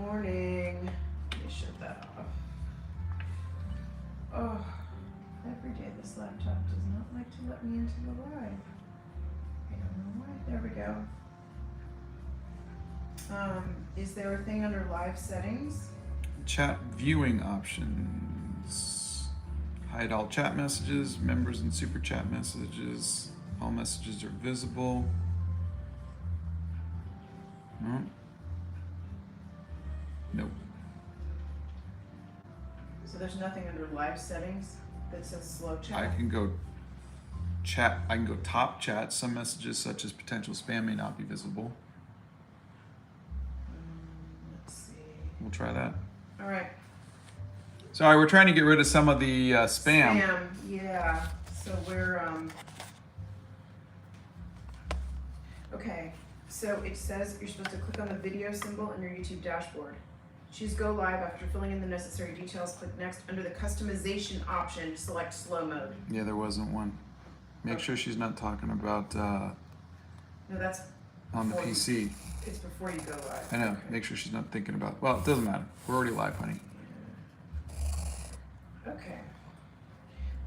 morning. Let me shut that off. Oh, every day this laptop does not like to let me into the live. I don't know why. There we go. Is there a thing under live settings? Chat viewing options. Hide all chat messages, members and super chat messages. All messages are visible. No. Nope. So there's nothing under live settings that says slow chat? I can go chat. I can go top chat. Some messages such as potential spam may not be visible. Let's see. We'll try that. All right. Sorry, we're trying to get rid of some of the spam. Spam, yeah. So we're, okay. So it says you're supposed to click on the video symbol in your YouTube dashboard. Choose go live. After filling in the necessary details, click next. Under the customization option, select slow mode. Yeah, there wasn't one. Make sure she's not talking about No, that's on the PC. It's before you go live. I know. Okay. Make sure she's not thinking about. Well, it doesn't matter. We're already live, honey. Okay.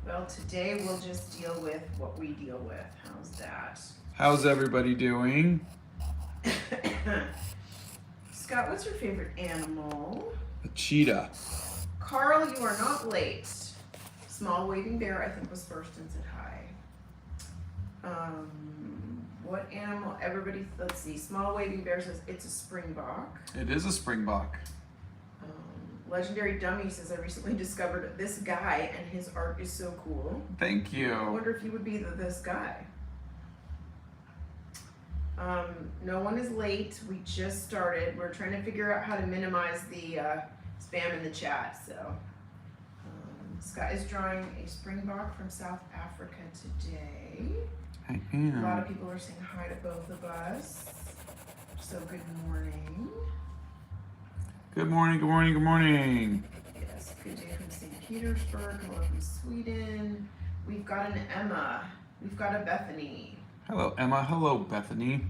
Well, today we'll just deal with what we deal with. How's that? How's everybody doing? Scott, what's your favorite animal? A cheetah. Carl, you are not late. Small waving bear, I think, was first and said hi. What animal? Everybody, let's see. Small waving bear says it's a springbok. It is a springbok. Legendary Dummy says I recently discovered this guy and his art is so cool. Thank I you. wonder if you would be this guy. No one is late. We just started. We're trying to figure out how to minimize the spam in the chat. So Scott is drawing a springbok from South Africa today. I A am. lot of people are saying hi to both of us. So good morning. Good morning, good morning, good morning. Yes, good day from St. Petersburg. Hello from Sweden. We've got an Emma. We've got a Bethany. Hello, Emma. Hello, Bethany.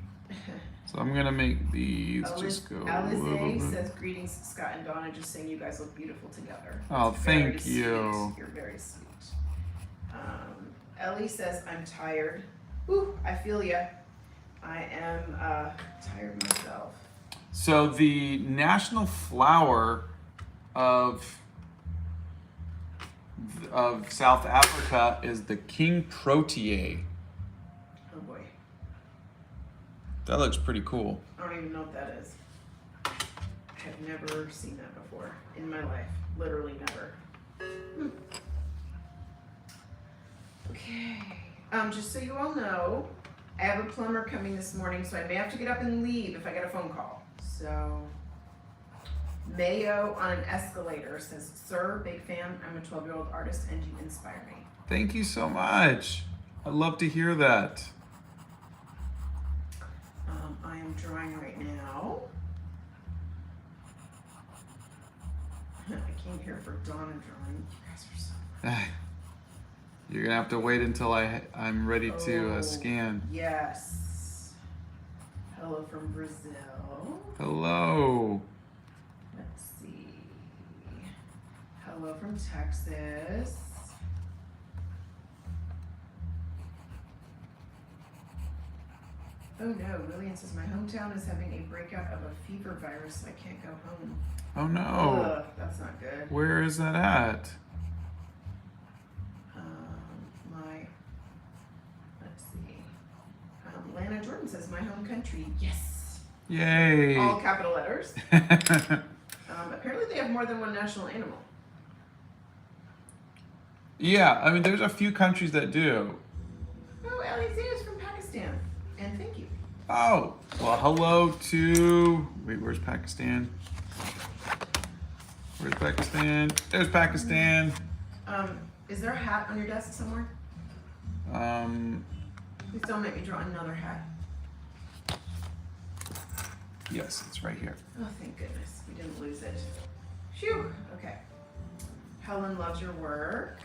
So I'm going to make these just go a little Alize bit. says, greetings, Scott and Donna, just saying you guys look beautiful together. Oh, That's very thank you. Sweet. You're very sweet. Ellie says, I'm tired. Whew, I feel ya. I am tired myself. So the national flower of South Africa is the king protea. Oh boy. That looks pretty cool. I don't even know what that is. I have never seen that before in my life. Literally never. Okay. Just so you all know, I have a plumber coming this morning, so I may have to get up and leave if I get a phone call. So, Mayo on an escalator says, sir, big fan. I'm a 12-year-old artist and you inspire me. Thank you so much. I'd love to hear that. I am drawing right now. I came here for Donna drawing. You guys are so... You're gonna have to wait until I'm ready to scan. Yes. Hello from Brazil. Hello. Let's see. Hello from Texas. Oh no, Lillian says my hometown is having a breakout of a fever virus, so I can't go home. Oh no. Ugh, that's not good. Where is that at? Let's see. Lana Jordan says my home country. Yes. Yay. All capital letters. Apparently they have more than one national animal. Yeah, I mean, there's a few countries that do. Oh, Alexander's from Pakistan. And thank you. Oh, well, hello to... Wait, where's Pakistan? Where's Pakistan? There's Pakistan. Is there a hat on your desk somewhere? Please don't make me draw another hat. Yes, it's right here. Oh, thank goodness. We didn't lose it. Phew. Okay. Helen loves your work.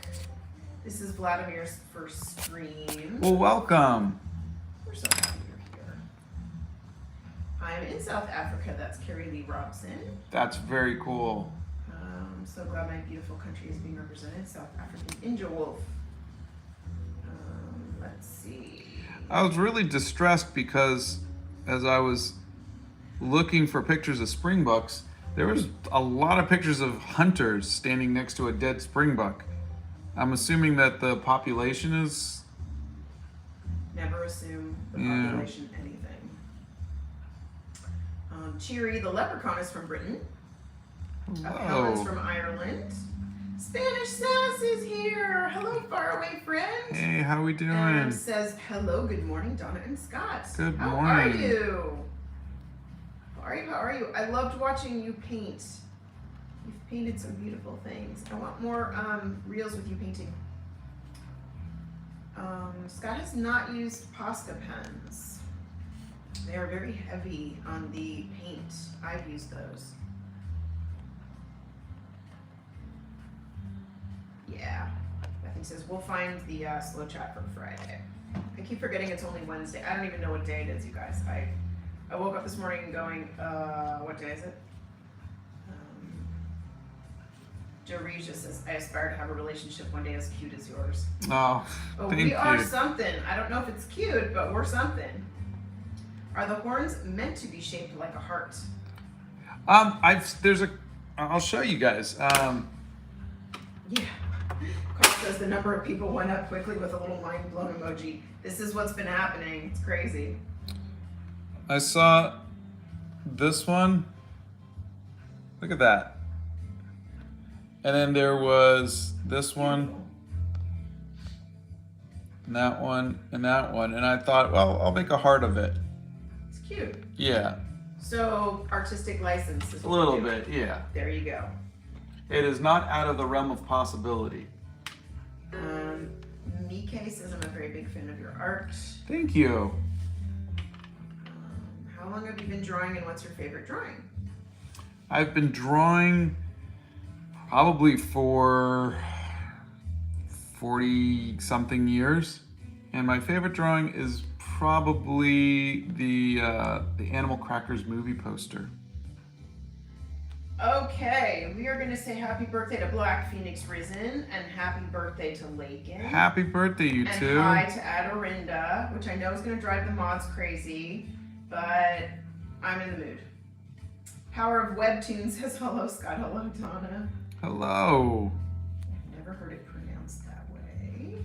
This is Vladimir's first stream. Well, welcome. We're so happy you're here. I'm in South Africa. That's Carrie Lee Robson. That's very cool. So glad my beautiful country is being represented. South African Inja Wolf. Let's see. I was really distressed because as I was looking for pictures of springboks, there was a lot of pictures of hunters standing next to a dead springbok. I'm assuming that the population is... Never assume the Yeah. population anything. Cheery, the leprechaun is from Britain. Helen's from Ireland. Spanish Sass is here. Hello, faraway friend. Hey, how we doing? And says, hello, good morning, Donna and Scott. Good How morning. are you? How are you? I loved watching you paint. You've painted some beautiful things. I want more reels with you painting. Scott has not used Posca pens. They are very heavy on the paint. I've used those. Yeah. Bethany says, we'll find the slow chat for Friday. I keep forgetting it's only Wednesday. I don't even know what day it is, you guys. I woke up this morning going, what day is it? Joe Regia says, I aspire to have a relationship one day as cute as yours. Oh, Oh, thank we are you. something. I don't know if it's cute, but we're something. Are the horns meant to be shaped like a heart? I'll show you guys. Yeah. Carl says the number of people went up quickly with a little mind blown emoji. This is what's been happening. It's crazy. I saw this one. Look at that. And then there was this one, and that one, and that one. And I thought, well, I'll make a heart of it. It's cute. Yeah. So artistic license is A what little we do. bit, yeah. There you go. It is not out of the realm of possibility. Mike says I'm a very big fan of your art. Thank you. How long have you been drawing and what's your favorite drawing? I've been drawing probably for 40 something years. And my favorite drawing is probably the Animal Crackers movie poster. Okay, we are going to say happy birthday to Black Phoenix Risen and happy birthday to Lakin. Happy birthday, you and two. hi to Adorinda, which I know is going to drive the mods crazy, but I'm in the mood. Power of Webtoons says hello, Scott. Hello, Donna. Hello. I've never heard it pronounced that way.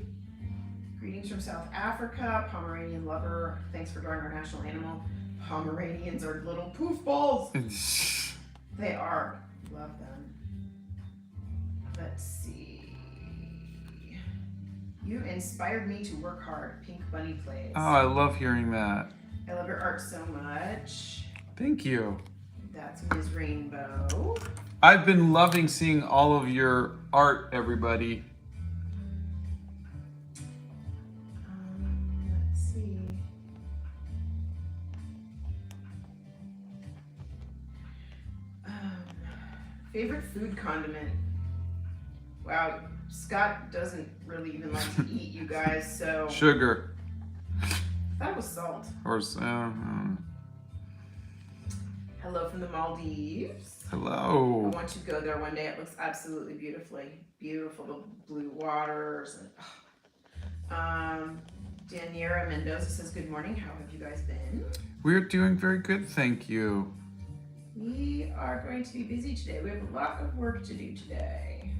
Greetings from South Africa, Pomeranian lover. Thanks for drawing our national animal. Pomeranians are little poof balls. They are. Love them. Let's see. You inspired me to work hard. Pink Bunny plays. Oh, I love hearing that. I love your art so much. Thank you. That's Ms. Rainbow. I've been loving seeing all of your art, everybody. Let's see. Favorite food condiment? Wow, Scott doesn't really even like to eat, you guys, so Sugar. that was salt. Or Hello from the Maldives. I hello. want you to go there one day. It looks absolutely beautiful, the blue waters. And, Daniera Mendoza says, good morning. How have you guys been? We're doing very good, thank you. We are going to be busy today. We have a lot of work to do today.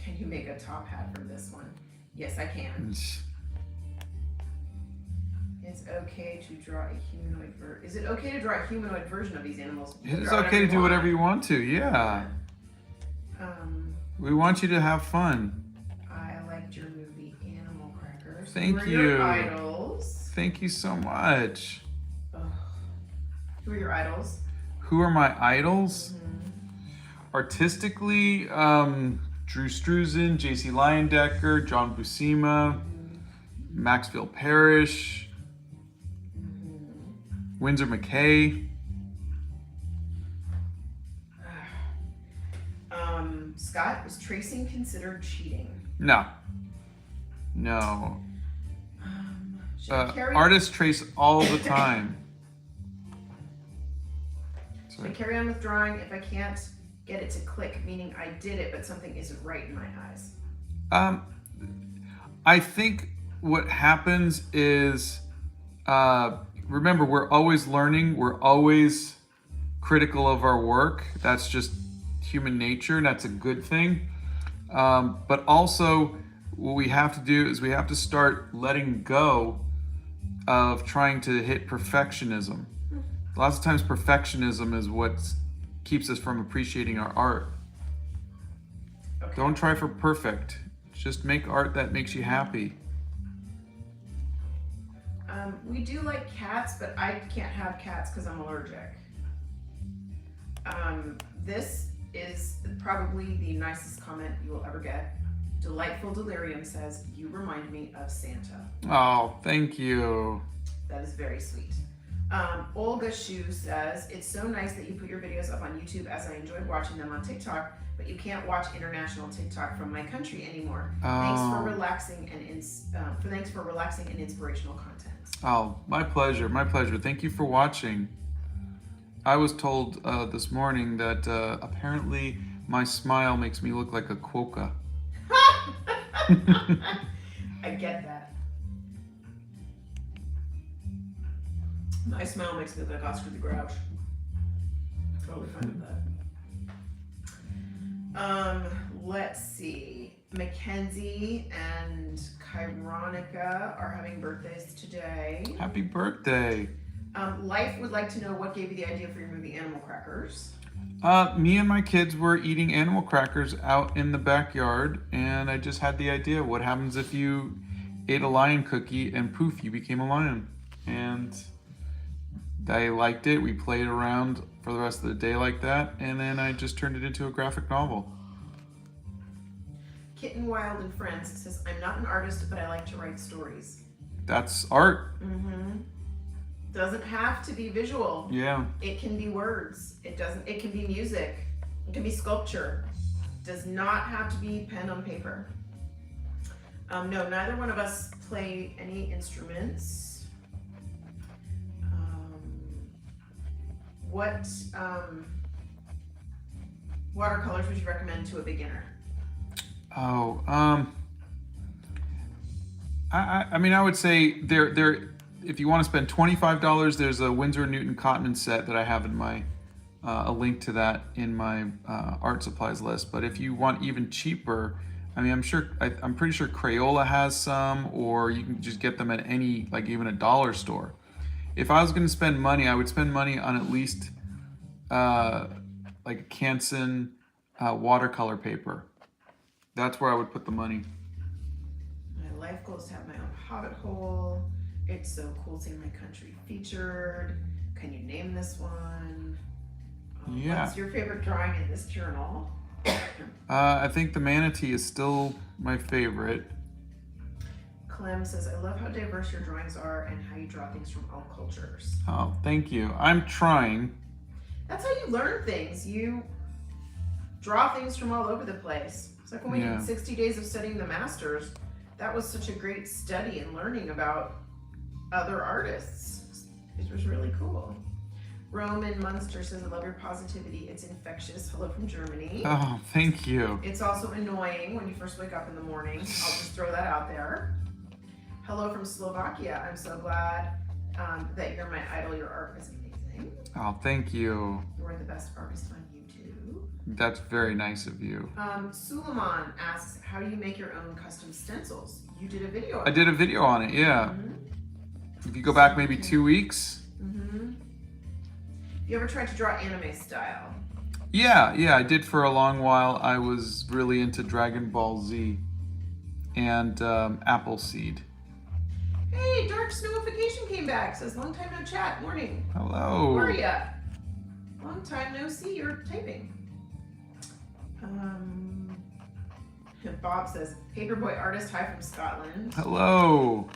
Can you make a top hat from this one? Yes, I can. It's okay to draw a humanoid version. Is it okay to draw a humanoid version of these animals? It is okay to do whatever you want to, yeah. We want you to have fun. I liked your movie Animal Crackers. Thank Who are your you. idols? Thank you so much. Who are your idols? Who are my idols? Artistically, Drew Struzan, J.C. Leyendecker, John Buscema, Maxfield Parrish, Windsor McKay. Scott, is tracing considered cheating? No. No. artists trace all the time. Should I carry on with drawing if I can't get it to click, meaning I did it, but something isn't right in my eyes? I think what happens is, remember, we're always learning. We're always critical of our work. That's just human nature, and that's a good thing. But also, what we have to do is we have to start letting go of trying to hit perfectionism. Lots of times perfectionism is what keeps us from appreciating our art. Okay. Don't try for perfect. Just make art that makes you happy. We do like cats, but I can't have cats because I'm allergic. This is probably the nicest comment you will ever get. Delightful Delirium says, "You remind me of Santa." Oh, thank you. That is very sweet. Olga Shu says, "It's so nice that you put your videos up on YouTube, as I enjoyed watching them on TikTok, but you can't watch international TikTok from my country anymore. Thanks for relaxing and inspirational content." Oh, my pleasure. My pleasure. Thank you for watching. I was told this morning that apparently my smile makes me look like a quokka. I get that. My smile makes me look like Oscar the Grouch. Totally fine with that. Let's see. Mackenzie and Chironica are having birthdays today. Happy birthday. Life would like to know what gave you the idea for your movie Animal Crackers. Me and my kids were eating animal crackers out in the backyard, and I just had the idea, what happens if you ate a lion cookie and poof, you became a lion? And they liked it. We played around for the rest of the day like that, and then I just turned it into a graphic novel. Kitten Wild and Friends says, "I'm not an artist, but I like to write stories." That's art. Mm-hmm. Doesn't have to be visual. Yeah. It can be words. It can be music. It can be sculpture. Does not have to be pen on paper. No, neither one of us play any instruments. What watercolors would you recommend to a beginner? Oh, I mean, I would say there. If you want to spend $25, there's a Winsor & Newton Cotman set that I have in my a link to that in my art supplies list. But if you want even cheaper, I mean, I'm pretty sure Crayola has some, or you can just get them at any, like even a dollar store. If I was going to spend money, I would spend money on at least like a Canson watercolor paper. That's where I would put the money. My life goal is to have my own Hobbit hole. It's so cool seeing my country featured. Can you name this one? Yeah. What's your favorite drawing in this journal? I think the manatee is still my favorite. Clem says, "I love how diverse your drawings are and how you draw things from all cultures." Oh, thank you. I'm trying. That's how you learn things. You draw things from all over the place. It's like when we did 60 days of studying the masters. That was such a great study and learning about other artists. It was really cool. Roman Munster says, "I love your positivity. It's infectious." Hello from Germany. Oh, thank you. It's also annoying when you first wake up in the morning. I'll just throw that out there. Hello from Slovakia. I'm so glad that you're my idol. Your art is amazing. Oh, thank you. You're the best artist on YouTube. That's very nice of you. Suleiman asks, "How do you make your own custom stencils?" You did a video. I did a video on it, yeah. If you go back maybe 2 weeks. You ever tried to draw anime style? Yeah, I did for a long while. I was really into Dragon Ball Z and Appleseed. Hey, Dark Snowification came back. Says, "Long time no chat. Morning. Hello. Where are ya? Long time no see. You're typing." Bob says, "Paperboy artist, hi from Scotland." Hello.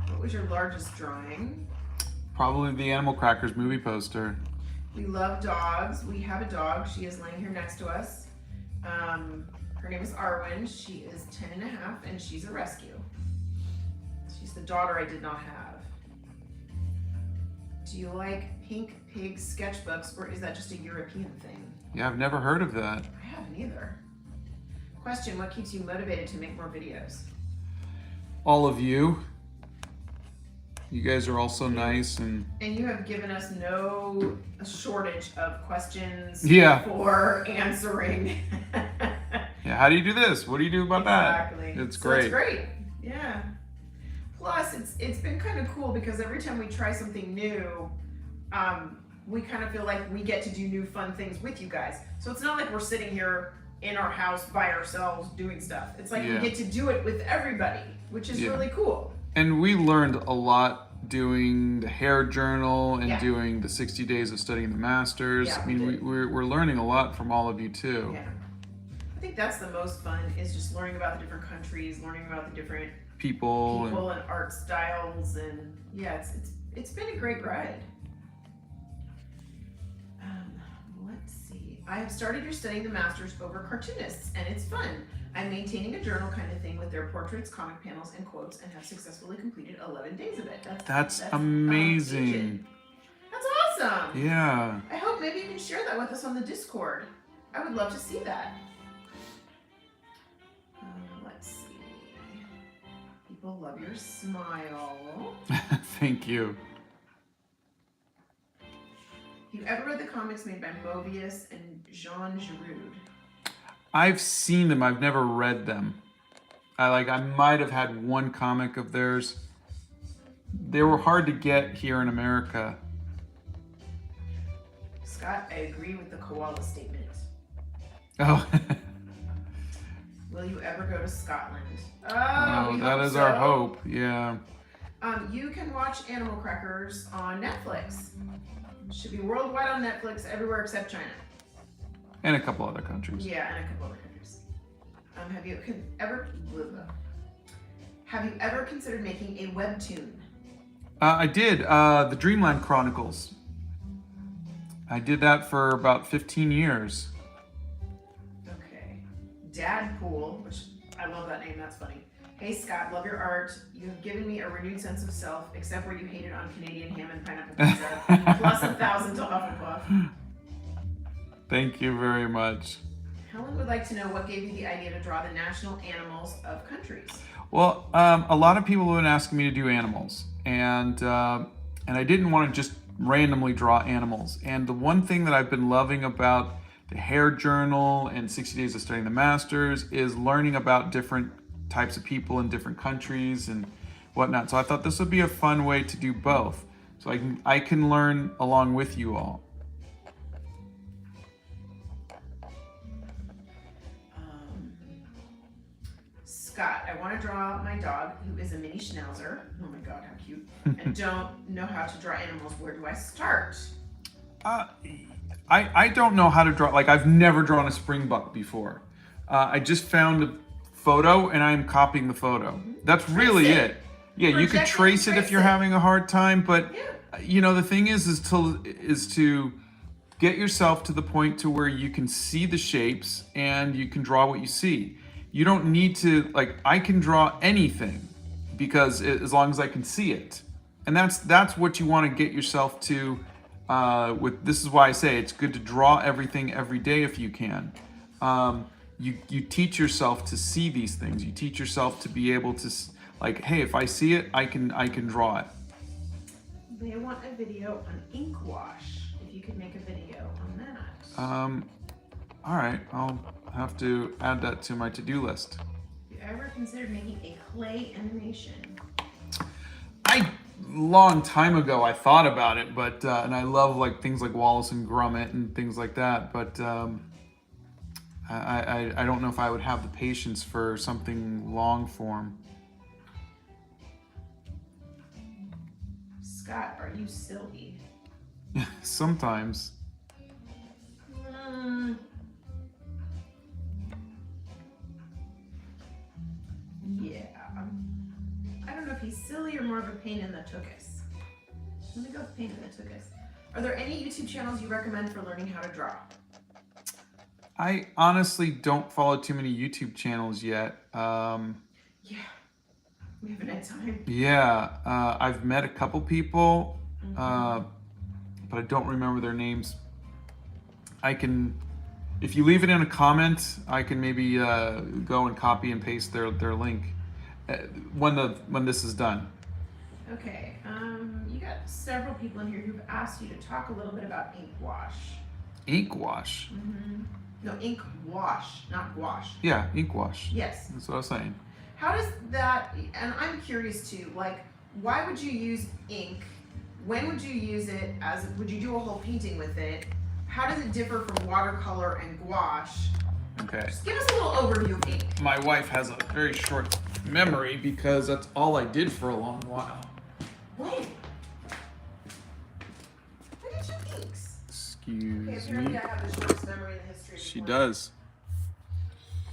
What was your largest drawing? Probably the Animal Crackers movie poster. We love dogs. We have a dog. She is laying here next to us. Her name is Arwen. She is 10 and a half, and she's a rescue. She's the daughter I did not have. Do you like Pink Pig sketchbooks, or is that just a European thing? Yeah, I've never heard of that. I haven't either. Question, what keeps you motivated to make more videos? All of you. You guys are all so nice and you have given us no shortage of questions for answering. Yeah, how do you do this? What do you do about that? It's great. It's great. Yeah. Plus, it's been kind of cool because every time we try something new, we kind of feel like we get to do new fun things with you guys. So it's not like we're sitting here in our house by ourselves doing stuff. It's like we get to do it with everybody, which is really cool. And we learned a lot doing the hair journal and doing the 60 days of studying the masters. I mean, we're learning a lot from all of you too. Yeah. I think that's the most fun, is just learning about the different countries, learning about the different people and art styles, and it's been a great ride. Let's see. I have started studying the masters over cartoonists, and it's fun. I'm maintaining a journal kind of thing with their portraits, comic panels, and quotes, and have successfully completed 11 days of it. That's amazing. That's awesome. Yeah. I hope maybe you can share that with us on the Discord. I would love to see that. Let's see. People love your smile. Thank you. Have you ever read the comics made by Mobius and Jean Giroud? I've seen them. I've never read them. I might have had one comic of theirs. They were hard to get here in America. Scott, I agree with the koala statement. Oh. Will you ever go to Scotland? Oh, that is our hope. Yeah. You can watch Animal Crackers on Netflix. It should be worldwide on Netflix, everywhere except China. And a couple other countries. Yeah, and a couple other countries. Have you ever considered making a webtoon? I did. The Dreamland Chronicles. I did that for about 15 years. Okay. Dadpool, which I love that name, that's funny. Hey Scott, love your art. You have given me a renewed sense of self, except where you hated on Canadian ham and pineapple pizza, plus 1,000 to Hufflepuff. Thank you very much. Helen would like to know what gave you the idea to draw the national animals of countries. Well, a lot of people have been asking me to do animals, and I didn't want to just randomly draw animals. And the one thing that I've been loving about the hair journal and 60 Days of Studying the Masters is learning about different types of people in different countries and whatnot. So I thought this would be a fun way to do both. So I can learn along with you all. Scott, I want to draw my dog, who is a mini schnauzer. Oh my God, how cute. And don't know how to draw animals. Where do I start? I don't know how to draw. I've never drawn a Springbok before. I just found a photo and I'm copying the photo. That's really it. Yeah, you could trace it if you're having a hard time, but you know, the thing is to get yourself to the point to where you can see the shapes and you can draw what you see. You don't need to, I can draw anything because as long as I can see it. And that's what you want to get yourself to this is why I say it's good to draw everything every day if you can. You teach yourself to see these things. You teach yourself to be able to, hey, if I see it, I can draw it. They want a video on ink wash. If you could make a video on that. All right, I'll have to add that to my to-do list. Have you ever considered making a clay animation? Long time ago I thought about it, but and I love things like Wallace and Gromit and things like that, but I don't know if I would have the patience for something long form. Scott, are you silly? Sometimes. Yeah. I don't know if he's silly or more of a pain in the tuchus. I'm gonna go with pain in the tuchus. Are there any YouTube channels you recommend for learning how to draw? I honestly don't follow too many YouTube channels yet. Yeah. We haven't had time. Yeah, I've met a couple people, but I don't remember their names. I can, if you leave it in a comment, I can maybe go and copy and paste their link when this is done. Okay, you got several people in here who've asked you to talk a little bit about ink wash. Ink wash? Mm-hmm. No, ink wash, not gouache. Yeah, ink wash. Yes. That's what I was saying. How does that, and I'm curious too, like, why would you use ink? When would you use it? Would you do a whole painting with it? How does it differ from watercolor and gouache? Okay. Just give us a little overview of ink. My wife has a very short memory because that's all I did for a long while. Whoa. Look at your inks. Excuse Okay, apparently me. I have the shortest memory in the history of the She planet. does.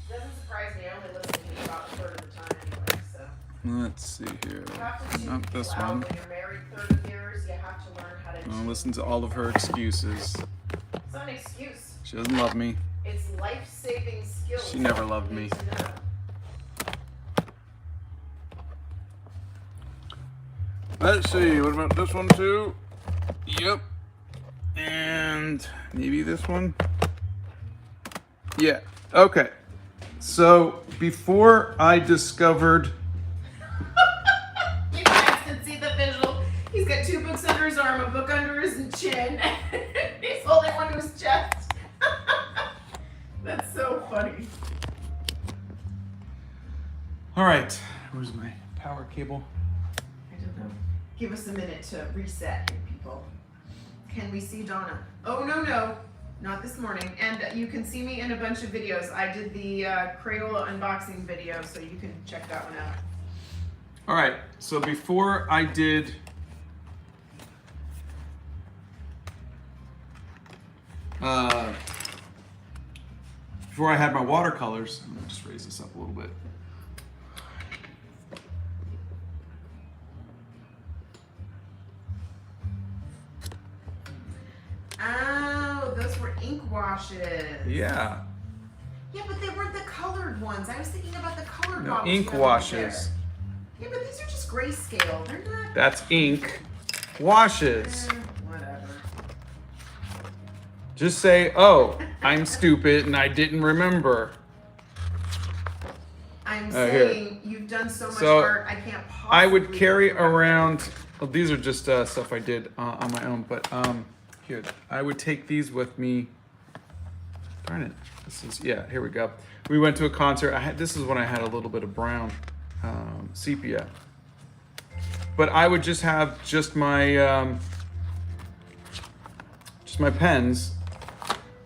Doesn't surprise me. I only listen to you about a third of the time anyway, so. Let's see here. You have to tune Not people this out. one. When you're married 30 years, you have to learn how to I'll tune. listen to all of her excuses. It's not an excuse. She doesn't love me. It's life-saving skills. She never that loved you me. need to know. Let's see, what about this one too? Yep. And maybe this one? Yeah, okay. So before I discovered, You guys can see the visual. He's got 2 books under his arm, a book under his chin. He's holding one to his chest. That's so funny. all right, where's my power cable? I don't know. Give us a minute to reset here, people. Can we see Donna? Oh, no, not this morning. And you can see me in a bunch of videos. I did the Crayola unboxing video, so you can check that one out. All right, so before I did before I had my watercolors, I'm gonna just raise this up a little bit. Oh, those were ink washes. Yeah, Yeah, but they weren't the colored ones. I was thinking about the colored no, bottles. you ink have over washes. there. Yeah, but these are just grayscale. They're not. That's ink washes. Whatever. Just say, oh, I'm stupid and I didn't remember. I'm Here. saying you've done so much So, art. I can't possibly. I would carry around, well, these are just stuff I did on my own, but here, I would take these with me. Darn it. This is, yeah, here we go. We went to a concert. This is when I had a little bit of brown sepia. But I would just have just my pens.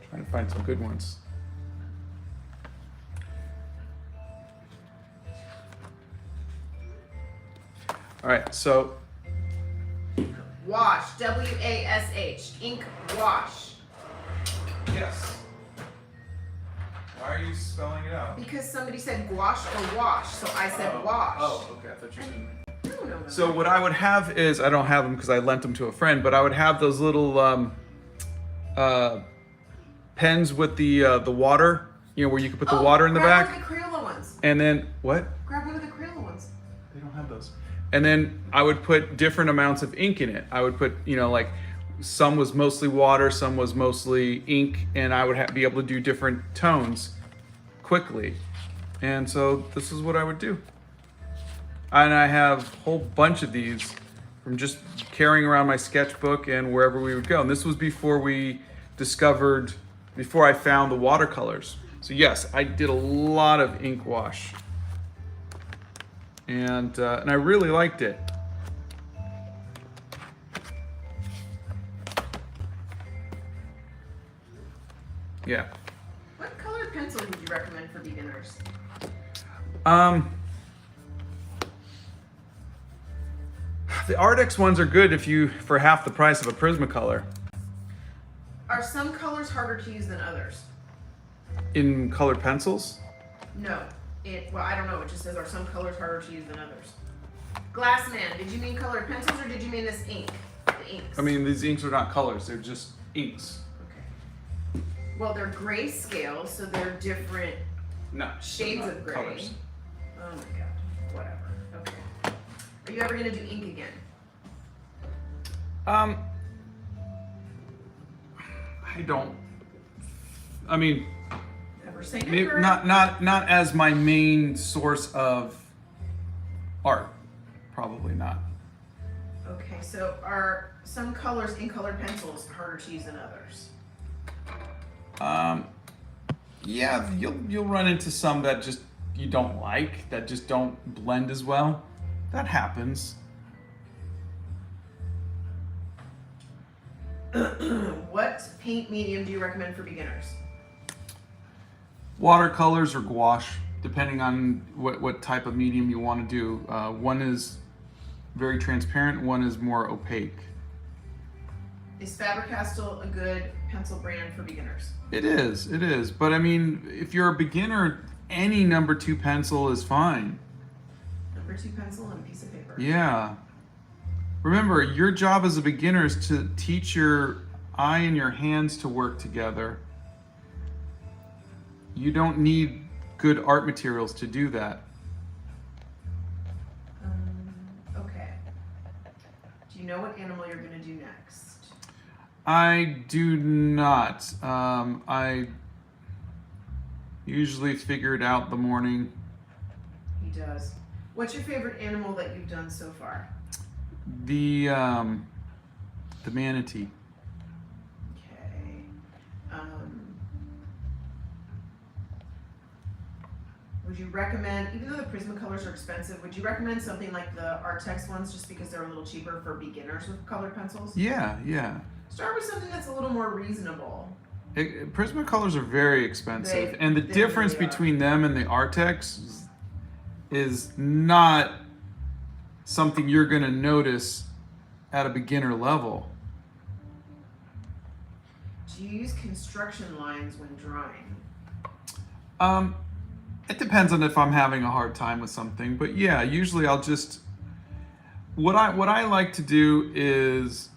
Trying to find some good ones. All right, so Wash. W-A-S-H. Ink wash. yes. Why are you spelling it out? Because somebody said gouache or wash, so I said wash. Oh, okay. I thought you said. No. So what I would have is, I don't have them because I lent them to a friend, but I would have those little pens with the water, where you could put the water in the grab back. One of the Crayola ones. And then, what? Grab one of the Crayola ones. They don't have those. And then I would put different amounts of ink in it. I would put, like some was mostly water, some was mostly ink, and I would be able to do different tones quickly. And so this is what I would do. And I have a whole bunch of these from just carrying around my sketchbook and wherever we would go. And this was before I found the watercolors. So yes, I did a lot of ink wash. And I really liked it. Yeah. What colored pencil would you recommend for beginners? The Ardex ones are good for half the price of a Prismacolor. Are some colors harder to use than others? In colored pencils? No. Well, I don't know. It just says, are some colors harder to use than others? Glassman, did you mean colored pencils or did you mean this ink? The inks. I mean, these inks are not colors, they're just inks. Okay. Well, they're grayscale, so they're different No. shades not of gray. colors. Oh my god. Whatever. Okay. Are you ever going to do ink again? I mean, Never say maybe never. not as my main source of art. Probably not. Okay, so are some colors in colored pencils harder to use than others? Yeah, you'll run into some that just you don't like, that just don't blend as well. That happens. What paint medium do you recommend for beginners? Watercolors or gouache, depending on what type of medium you want to do. One is very transparent, one is more opaque. Is Faber-Castell a good pencil brand for beginners? It is. But I mean, if you're a beginner, any number 2 pencil is fine. Number 2 pencil and a piece of paper. Yeah. Remember, your job as a beginner is to teach your eye and your hands to work together. You don't need good art materials to do that. Okay. Do you know what animal you're going to do next? I do not. I usually figure it out the morning. He does. What's your favorite animal that you've done so far? The manatee. Okay. Would you recommend, even though the Prismacolors are expensive, would you recommend something like the Artex ones just because they're a little cheaper for beginners with colored pencils? Yeah. Start with something that's a little more reasonable. Prismacolors are very expensive, and the they difference really are. between them and the Artex is not something you're going to notice at a beginner level. Do you use construction lines when drawing? It depends on if I'm having a hard time with something, but yeah, usually I'll just what I like to do is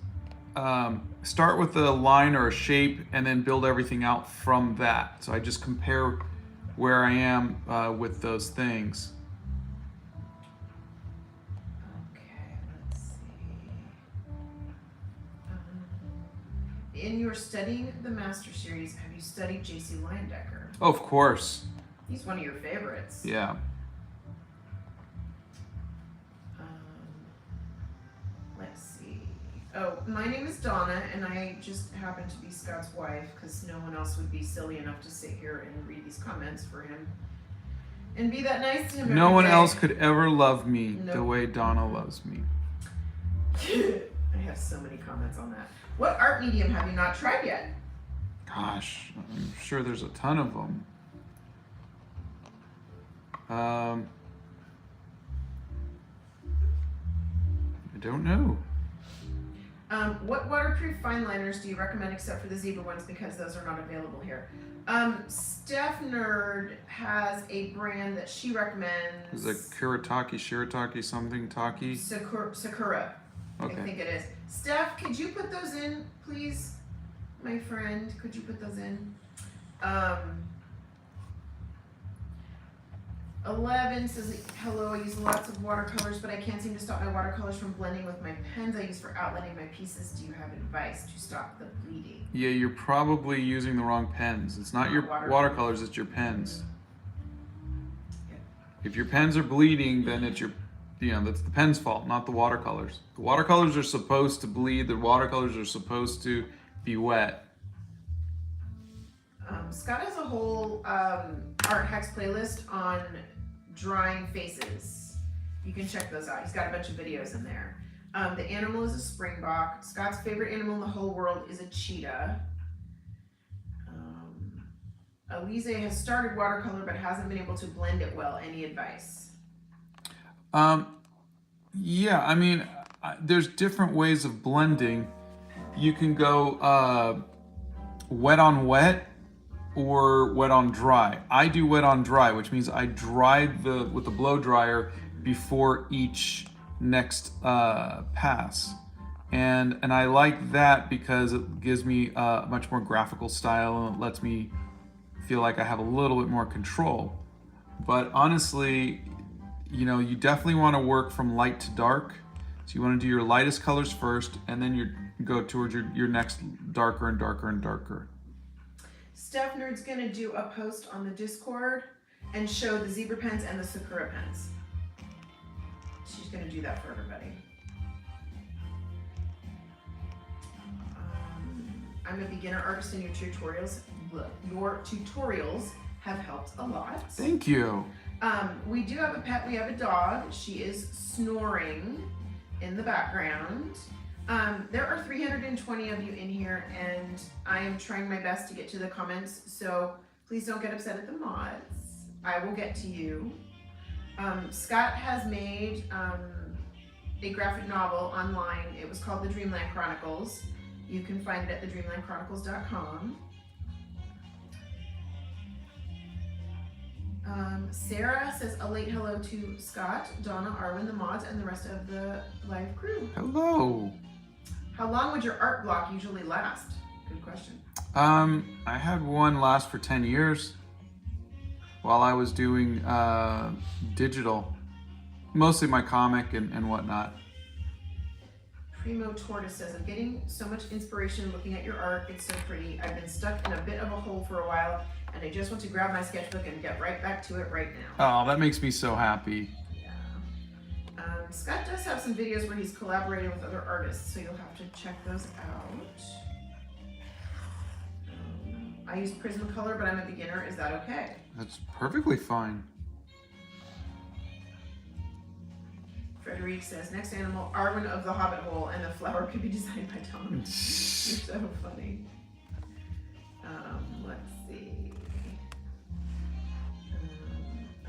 start with a line or a shape and then build everything out from that. So I just compare where I am with those things. Okay, let's see. In your studying the Master Series, have you studied J.C. Leyendecker? Oh, of course. He's one of your favorites. Yeah. Let's see. Oh, my name is Donna, and I just happen to be Scott's wife because no one else would be silly enough to sit here and read these comments for him and be that nice to him. No every one day. else could ever love me the Nope. way Donna loves me. I have so many comments on that. What art medium have you not tried yet? Gosh, I'm sure there's a ton of them. I don't know. What waterproof fine liners do you recommend except for the zebra ones because those are not available here? Steph Nerd has a brand that she recommends. Is it Shirataki, something Taki? Sakura. Okay. I think it is. Steph, could you put those in, please? My friend, could you put those in? 11 says, hello, I use lots of watercolors, but I can't seem to stop my watercolors from blending with my pens I use for outlining my pieces. Do you have advice to stop the bleeding? Yeah, you're probably using the wrong pens. It's not your watercolors, it's your pens. Yeah. If your pens are bleeding, then it's that's the pen's fault, not the watercolors. The watercolors are supposed to bleed, the watercolors are supposed to be wet. Scott has a whole art hacks playlist on drawing faces. You can check those out. He's got a bunch of videos in there. The animal is a springbok. Scott's favorite animal in the whole world is a cheetah. Elise has started watercolor but hasn't been able to blend it well. Any advice? Yeah, I mean, there's different ways of blending. You can go wet on wet or wet on dry. I do wet on dry, which means I dry with the blow dryer before each next pass. And I like that because it gives me a much more graphical style and it lets me feel like I have a little bit more control. But honestly, you definitely want to work from light to dark. So you want to do your lightest colors first and then go towards your next darker and darker and darker. Steph Nerd's gonna do a post on the Discord and show the zebra pens and the Sakura pens. She's gonna do that for everybody. I'm a beginner artist and your tutorials have helped a lot. Thank you. We do have a pet, we have a dog. She is snoring in the background. There are 320 of you in here and I am trying my best to get to the comments, so please don't get upset at the mods. I will get to you. Scott has made a graphic novel online. It was called The Dreamland Chronicles. You can find it at thedreamlandchronicles.com. Sarah says a late hello to Scott, Donna, Arwen, the mods, and the rest of the live crew. Hello. How long would your art block usually last? Good question. I had one last for 10 years while I was doing digital, mostly my comic and whatnot. Primo Tortoise says, I'm getting so much inspiration looking at your art. It's so pretty. I've been stuck in a bit of a hole for a while, and I just want to grab my sketchbook and get right back to it right now. Oh, that makes me so happy. Yeah. Scott does have some videos where he's collaborated with other artists, so you'll have to check those out. I use Prismacolor, but I'm a beginner. Is that okay? That's perfectly fine. Frederic says, next animal, Arwen of the Hobbit hole, and the flower could be designed by Tom. You're so funny. Let's see.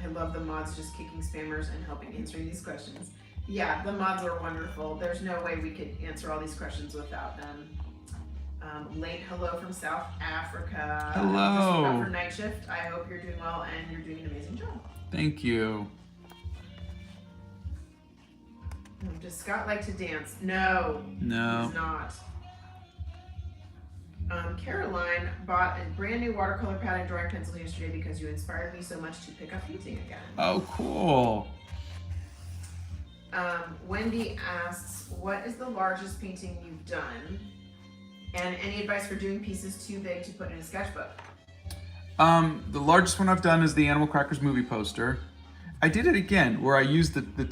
I love the mods just kicking spammers and helping answering these questions. Yeah, the mods are wonderful. There's no way we could answer all these questions without them. Late hello from South Africa. Hello. Just for night shift. I hope you're doing well and you're doing an amazing job. Thank you. Does Scott like to dance? No. No. He's not. Caroline bought a brand new watercolor pad and drawing pencils yesterday because you inspired me so much to pick up painting again. Oh, cool. Wendy asks, what is the largest painting you've done? And any advice for doing pieces too big to put in a sketchbook? The largest one I've done is the Animal Crackers movie poster. I did it again where I used the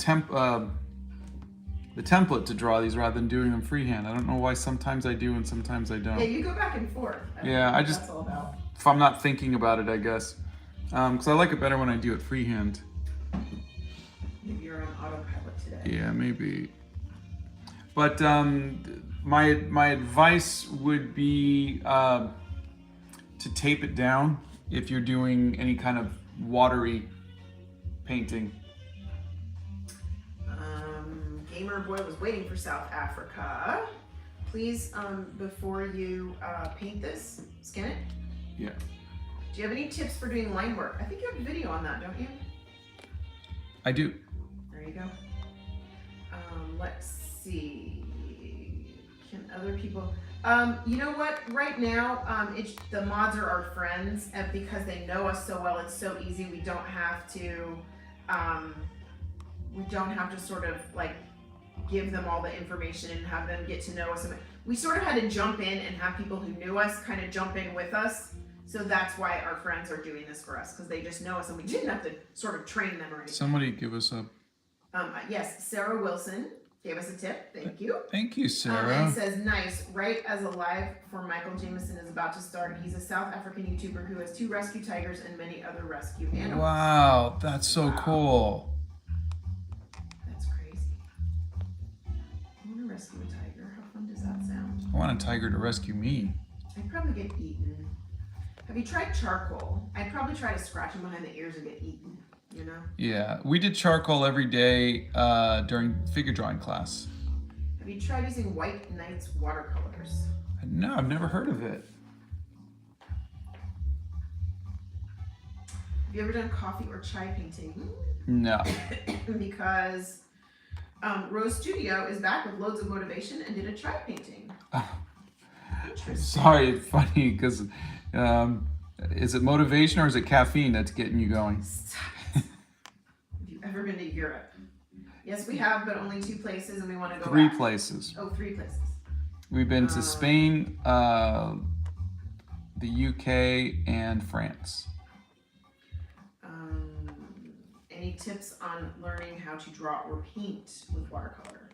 template to draw these rather than doing them freehand. I don't know why sometimes I do and sometimes I don't. Yeah, you go back and forth. I just, that's all about. If I'm not thinking about it, I guess. Because I like it better when I do it freehand. Maybe you're on autopilot today. Yeah, maybe. But my advice would be to tape it down if you're doing any kind of watery painting. Gamer Boy was waiting for South Africa. Please, before you paint this, scan it. Yeah. Do you have any tips for doing line work? I think you have a video on that, don't you? I do. There you go. Let's see. Can other people? You know what? Right now, the mods are our friends, and because they know us so well, it's so easy. We don't have to. We don't have to sort of like give them all the information and have them get to know us. We sort of had to jump in and have people who knew us kind of jump in with us. So that's why our friends are doing this for us, because they just know us and we didn't have to sort of train them or anything. Somebody give us a... Yes, Sarah Wilson gave us a tip. Thank you. Thank you, Sarah. And says, nice. Right as a live for Michael Jameson is about to start. He's a South African YouTuber who has 2 rescue tigers and many other rescue animals. Wow, that's so cool. That's crazy. I want to rescue a tiger. How fun does that sound? I want a tiger to rescue me. I'd probably get eaten. Have you tried charcoal? I'd probably try to scratch him behind the ears and get eaten, you know? Yeah, we did charcoal every day during figure drawing class. Have you tried using White Knight's watercolors? No, I've never heard of it. Have you ever done coffee or chai painting? No. Because Rose Studio is back with loads of motivation and did a chai painting. Interesting. Sorry, it's funny because is it motivation or is it caffeine that's getting you going? Stop it. Have you ever been to Europe? Yes, we have, but only 2 places and we want to go 3 back. places. Oh, 3 places. We've been to Spain, the UK, and France. Any tips on learning how to draw or paint with watercolor?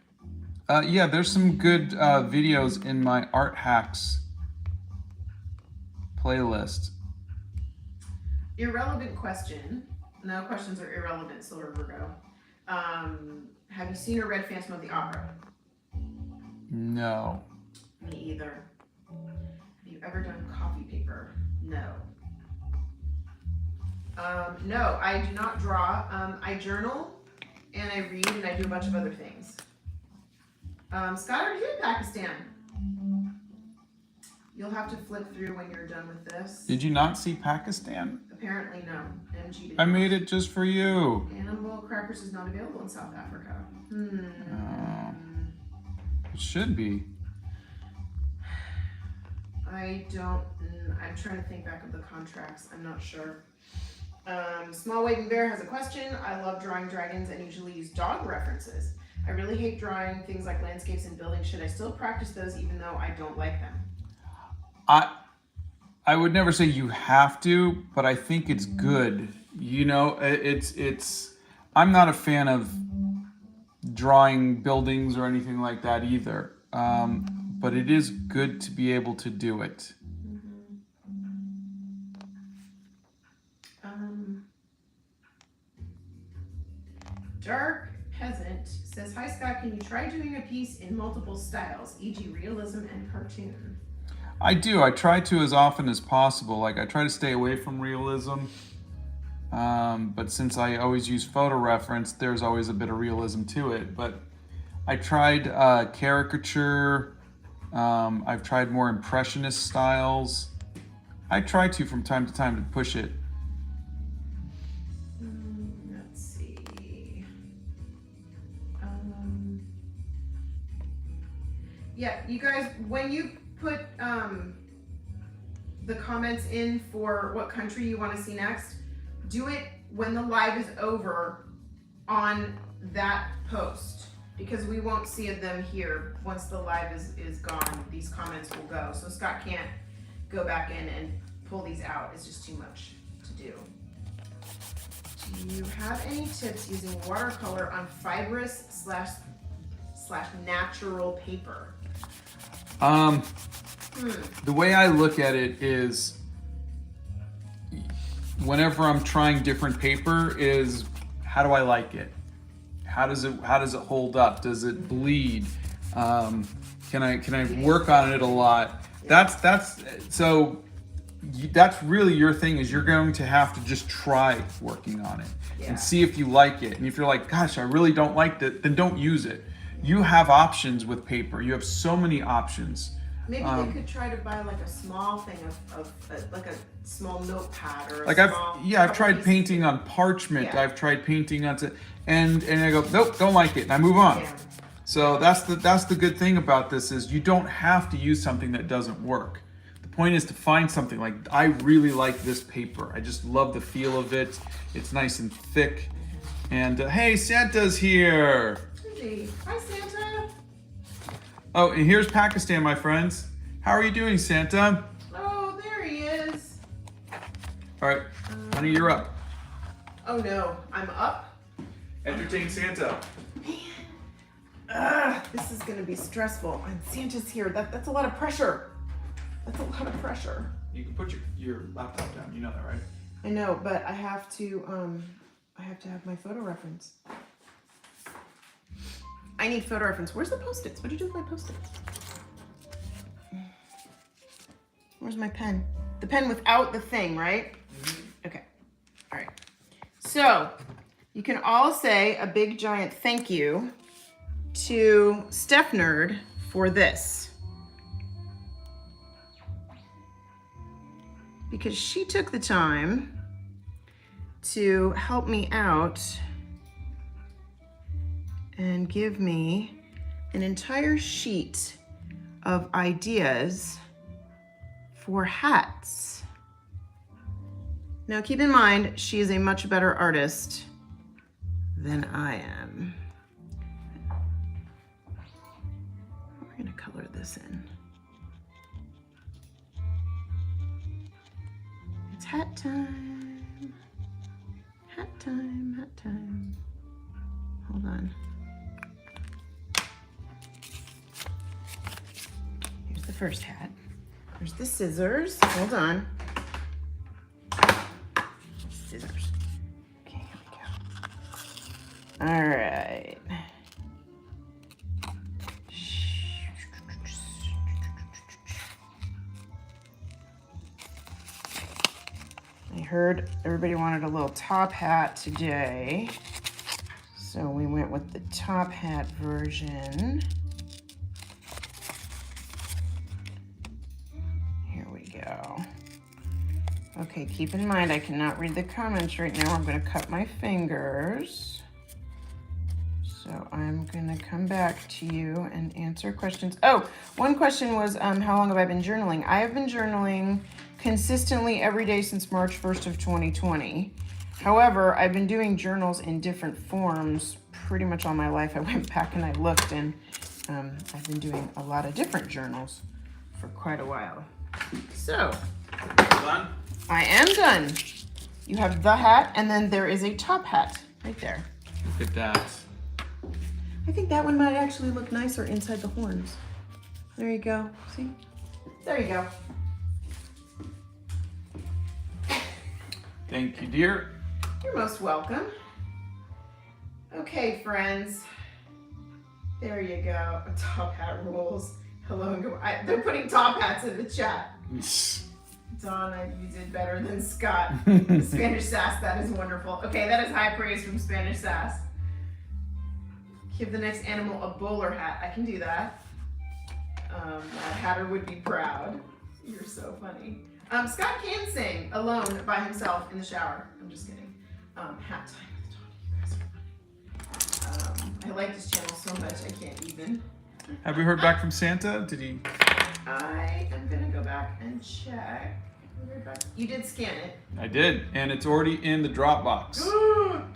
Yeah, there's some good videos in my art hacks playlist. Irrelevant question. No questions are irrelevant, Silver Virgo. Have you seen or read Phantom of the Opera? No. Me either. Have you ever done copy paper? No. No, I do not draw. I journal and I read and I do a bunch of other things. Scott, are you in Pakistan? You'll have to flip through when you're done with this. Did you not see Pakistan? Apparently no. MG did I not. made it just for you. Animal Crackers is not available in South Africa. It should be. I don't. I'm trying to think back of the contracts. I'm not sure. Small Waving Bear has a question. I love drawing dragons and usually use dog references. I really hate drawing things like landscapes and buildings. Should I still practice those even though I don't like them? I would never say you have to, but I think it's good. You know, it's I'm not a fan of drawing buildings or anything like that either. But it is good to be able to do it. Dark Peasant says, hi Scott, can you try doing a piece in multiple styles, e.g. realism and cartoon? I do. I try to as often as possible. Like I try to stay away from realism. But since I always use photo reference, there's always a bit of realism to it. But I tried caricature. I've tried more impressionist styles. I try to from time to time to push it. Let's see. Yeah, you guys, when you put the comments in for what country you want to see next, do it when the live is over on that post, because we won't see them here. Once the live is gone, these comments will go. So Scott can't go back in and pull these out. It's just too much to do. Do you have any tips using watercolor on fibrous slash natural paper? The way I look at it is whenever I'm trying different paper is how do I like it? How does it hold up? Does it bleed? Can I work on it a lot? That's really your thing, is you're going to have to just try working on it and see if you like it. And if you're like, gosh, I really don't like it, then don't use it. You have options with paper. You have so many options. Maybe they could try to buy like a small thing of like a small notepad or like I've tried painting on parchment. Yeah. I've tried painting on and I go, nope, don't like it, and I move on. Yeah. So that's the good thing about this, is you don't have to use something that doesn't work. The point is to find something like, I really like this paper. I just love the feel of it. It's nice and thick. And hey, Santa's here. Hi, Santa. Oh, and here's Pakistan, my friends. How are you doing, Santa? Oh, there he is. All right, honey, you're up. Oh no, I'm up. Entertain Santa. Man, this is gonna be stressful. And Santa's here. That's a lot of pressure. That's a lot of pressure. You can put your laptop down. You know that, right? I know, but I have to have my photo reference. I need photo reference. Where's the Post-its? What'd you do with my Post-its? Where's my pen? The pen without the thing, right? Okay. All right. So you can all say a big giant thank you to Steph Nerd for this, because she took the time to help me out and give me an entire sheet of ideas for hats. Now keep in mind, she is a much better artist than I am. We're gonna color this in. It's hat time. Hat time, hat time. Hold on. Here's the first hat. There's the scissors. Hold on. Scissors. Okay, here we go. All right. I heard everybody wanted a little top hat today, so we went with the top hat version. Here we go. Okay, keep in mind I cannot read the comments right now. I'm going to cut my fingers. So I'm going to come back to you and answer questions. Oh, one question was how long have I been journaling? I have been journaling consistently every day since March 1st of 2020. However, I've been doing journals in different forms pretty much all my life. I went back and I looked, and I've been doing a lot of different journals for quite a while. So, Done? I am done. You have the hat, and then there is a top hat right there. Look at that. I think that one might actually look nicer inside the horns. There you go. See? There you go. Thank you, dear. You're most welcome. Okay, friends. There you go. Top hat rules. Hello and goodbye. They're putting top hats in the chat. Donna, you did better than Scott. Spanish sass, that is wonderful. Okay, that is high praise from Spanish sass. Give the next animal a bowler hat. I can do that. A hatter would be proud. You're so funny. Scott can sing alone by himself in the shower. I'm just kidding. Hat time with Tony. You guys are funny. I like this channel so much I can't even. Have we heard back from Santa? Did he? I am gonna go back and check. You did scan it. I did, and it's already in the Dropbox.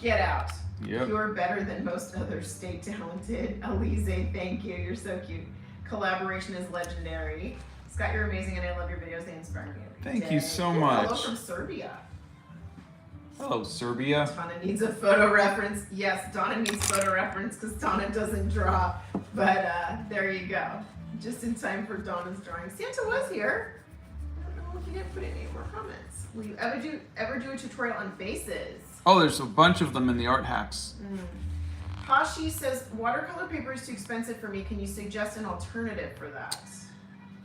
Get out. Yep. You're better than most others. Stay talented. Alize, thank you. You're so cute. Collaboration is legendary. Scott, you're amazing, and I love your videos. They inspire me every day. Thank you so Hello much. from Serbia. Hello, Serbia. Donna needs a photo reference. Yes, Donna needs photo reference because Donna doesn't draw. But there you go. Just in time for Donna's drawing. Santa was here. I don't know if you didn't put in any more comments. Will you ever do a tutorial on faces? Oh, there's a bunch of them in the art hacks. Hashi says, watercolor paper is too expensive for me. Can you suggest an alternative for that?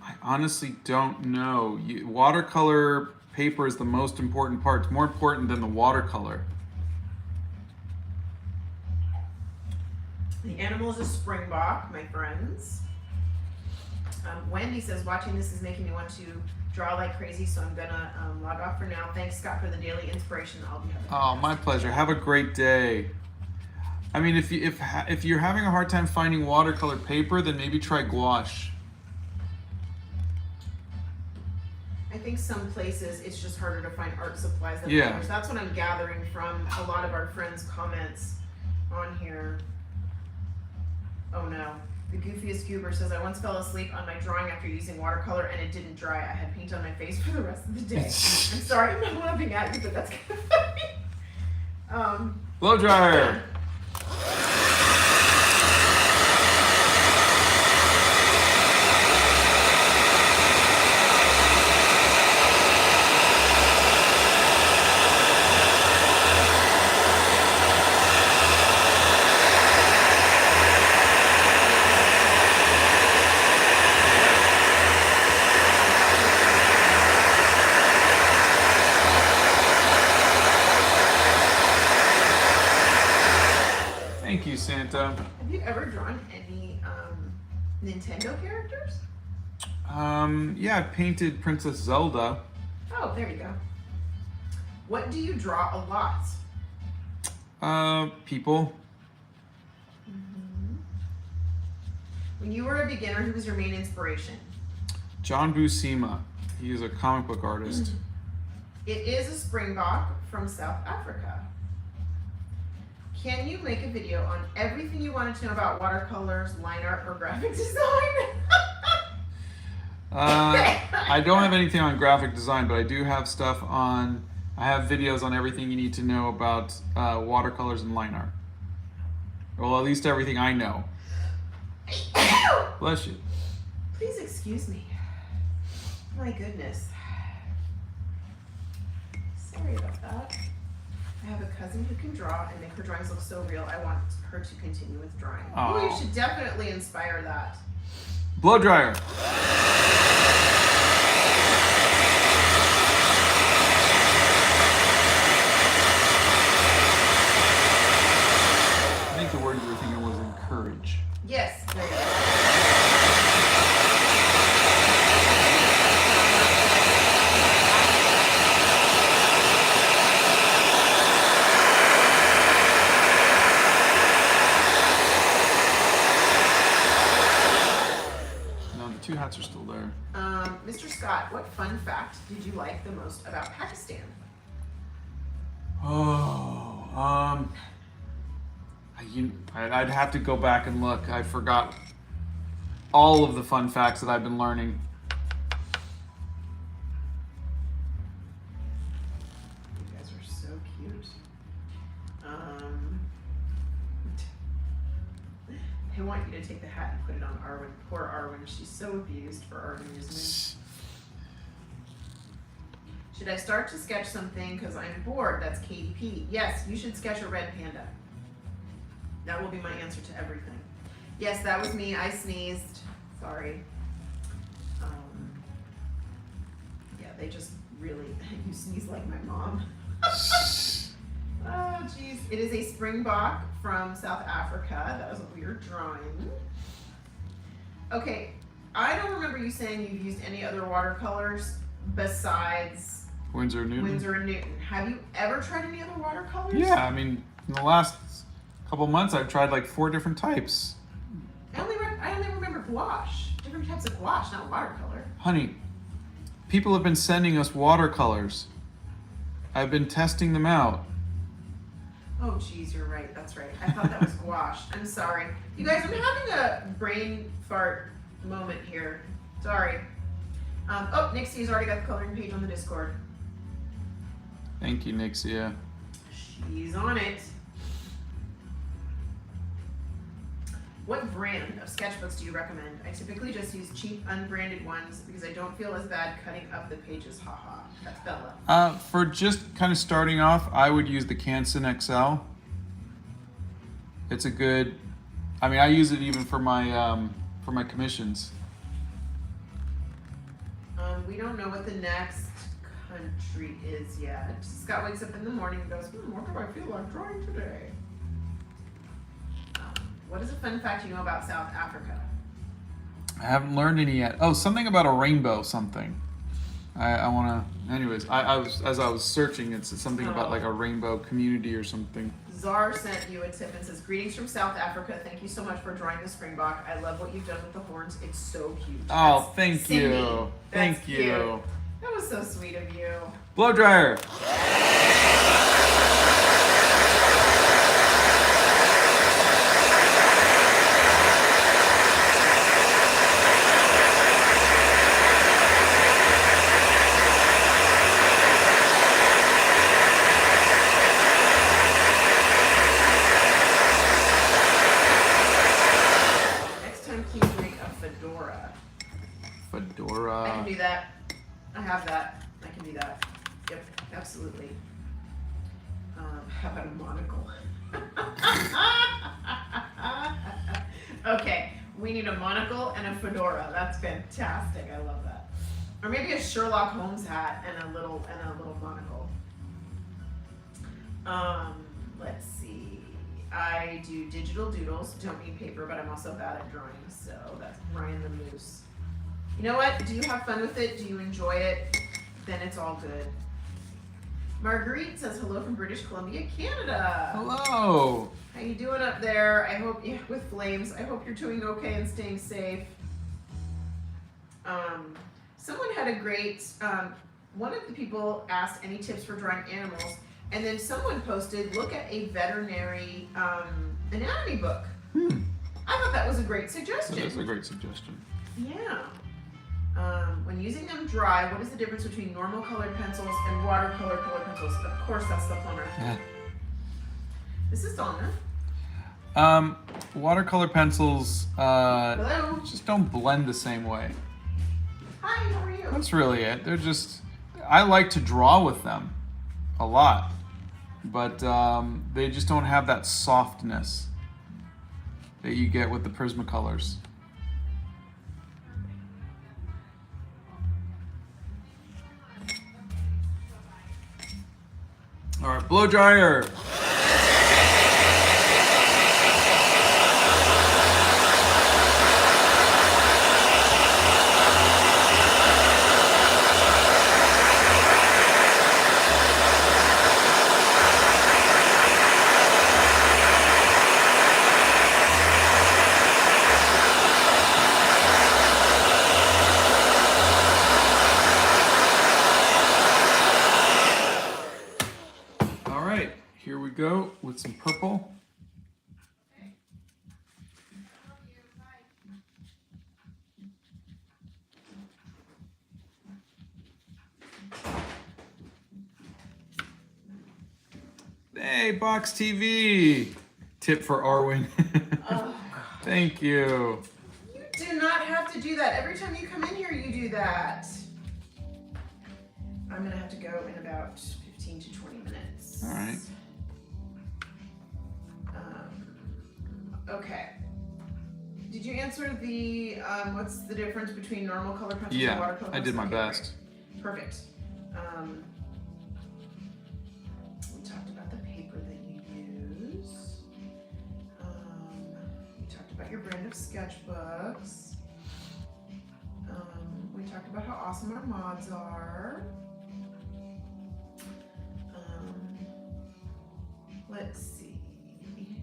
I honestly don't know. Watercolor paper is the most important part. It's more important than the watercolor. The animal is a Springbok, my friends. Wendy says, watching this is making me want to draw like crazy, so I'm gonna log off for now. Thanks, Scott, for the daily inspiration. I'll be having. Oh, my pleasure. Have a great day. I mean, if you're having a hard time finding watercolor paper, then maybe try gouache. I think some places it's just harder to find art supplies than Yeah. others. That's what I'm gathering from a lot of our friends' comments on here. Oh no. The goofiest goober says, I once fell asleep on my drawing after using watercolor and it didn't dry. I had paint on my face for the rest of the day. I'm sorry I'm not laughing at you, but that's kind of funny. Blow dryer. Thank you, Santa. Have you ever drawn any Nintendo characters? Yeah, I painted Princess Zelda. Oh, there you go. What do you draw a lot? People. When you were a beginner, who was your main inspiration? John Buscema. He is a comic book artist. It is a Springbok from South Africa. Can you make a video on everything you wanted to know about watercolors, line art, or graphic design? I I don't have anything on graphic design, but I do have stuff on. I have videos on everything you need to know about watercolors and line art. Well, at least everything I know. Bless you. Please excuse me. My goodness. Sorry about that. I have a cousin who can draw and make her drawings look so real. I want her to continue with drawing. Oh, you should definitely inspire that. Blow dryer. I think the word you were thinking was encourage. Yes, there you go. No, the two hats are still there. Mr. Scott, what fun fact did you like the most about Pakistan? I'd have to go back and look. I forgot all of the fun facts that I've been learning. You guys are so cute. I want you to take the hat and put it on Arwen. Poor Arwen. She's so abused for organism. Should I start to sketch something because I'm bored? That's KDP. Yes, you should sketch a red panda. That will be my answer to everything. Yes, that was me. I sneezed. Sorry. Yeah, they just really, you sneeze like my mom. Oh, geez. It is a Springbok from South Africa. That was a weird drawing. Okay, I don't remember you saying you've used any other watercolors besides Winsor & Newton. Winsor & Newton. Have you ever tried any other watercolors? Yeah, I mean, in the last couple months, I've tried like 4 different types. I only remember gouache. Different types of gouache, not watercolor. Honey, people have been sending us watercolors. I've been testing them out. Oh, geez, you're right. That's right. I thought that was gouache. I'm sorry. You guys, I'm having a brain fart moment here. Sorry. Oh, Nixie's already got the coloring page on the Discord. Thank you, Nixia. She's on it. What brand of sketchbooks do you recommend? I typically just use cheap, unbranded ones because I don't feel as bad cutting up the pages. Haha. That's Bella. For just kind of starting off, I would use the Canson XL. It's a good. I mean, I use it even for my commissions. We don't know what the next country is yet. Scott wakes up in the morning and goes, what do I feel like drawing today? What is a fun fact you know about South Africa? I haven't learned any yet. Oh, something about a rainbow something. I want to, anyways, I was, as I was searching, it's something about like a rainbow community or something. Czar sent you a tip and says, greetings from South Africa. Thank you so much for drawing the Springbok. I love what you've done with the horns. It's so cute. Oh, thank Cindy. you. That's Thank cute. you. That was so sweet of you. Blow dryer. I can do that. I have that. I can do that. Yep, absolutely. How about a monocle? Okay, we need a monocle and a fedora. That's fantastic. I love that. Or maybe a Sherlock Holmes hat and a little monocle. Let's see. I do digital doodles. Don't need paper, but I'm also bad at drawing. So that's Ryan the Moose. You know what? Do you have fun with it? Do you enjoy it? Then it's all good. Marguerite says hello from British Columbia, Canada. Hello. How you doing up there? I hope with flames. I hope you're doing okay and staying safe. Someone had a great. One of the people asked any tips for drawing animals, and then someone posted, "Look at a veterinary anatomy book." I thought that was a great suggestion. That is a great suggestion. Yeah. When using them dry, what is the difference between normal colored pencils and watercolor colored pencils? Of course, that's the plumber. Yeah. This is Donna. Watercolor pencils Hello. just don't blend the same way. Hi, how are you? That's really it. They're just, I like to draw with them a lot, but they just don't have that softness that you get with the Prismacolors. All right, blow dryer. Here we go with some purple. Hey, Box TV. Tip for Arwin. Oh, Thank you. you do not have to do that. Every time you come in here, you do that. I'm gonna have to go in about 15 to 20 minutes. All right. Okay. Did you answer the, what's the difference between normal color pencils and Yeah, watercolor pencils? I did my Okay, best. great. Perfect. We talked about the paper that you use. We talked about your brand of sketchbooks. We talked about how awesome our mods are. Let's see.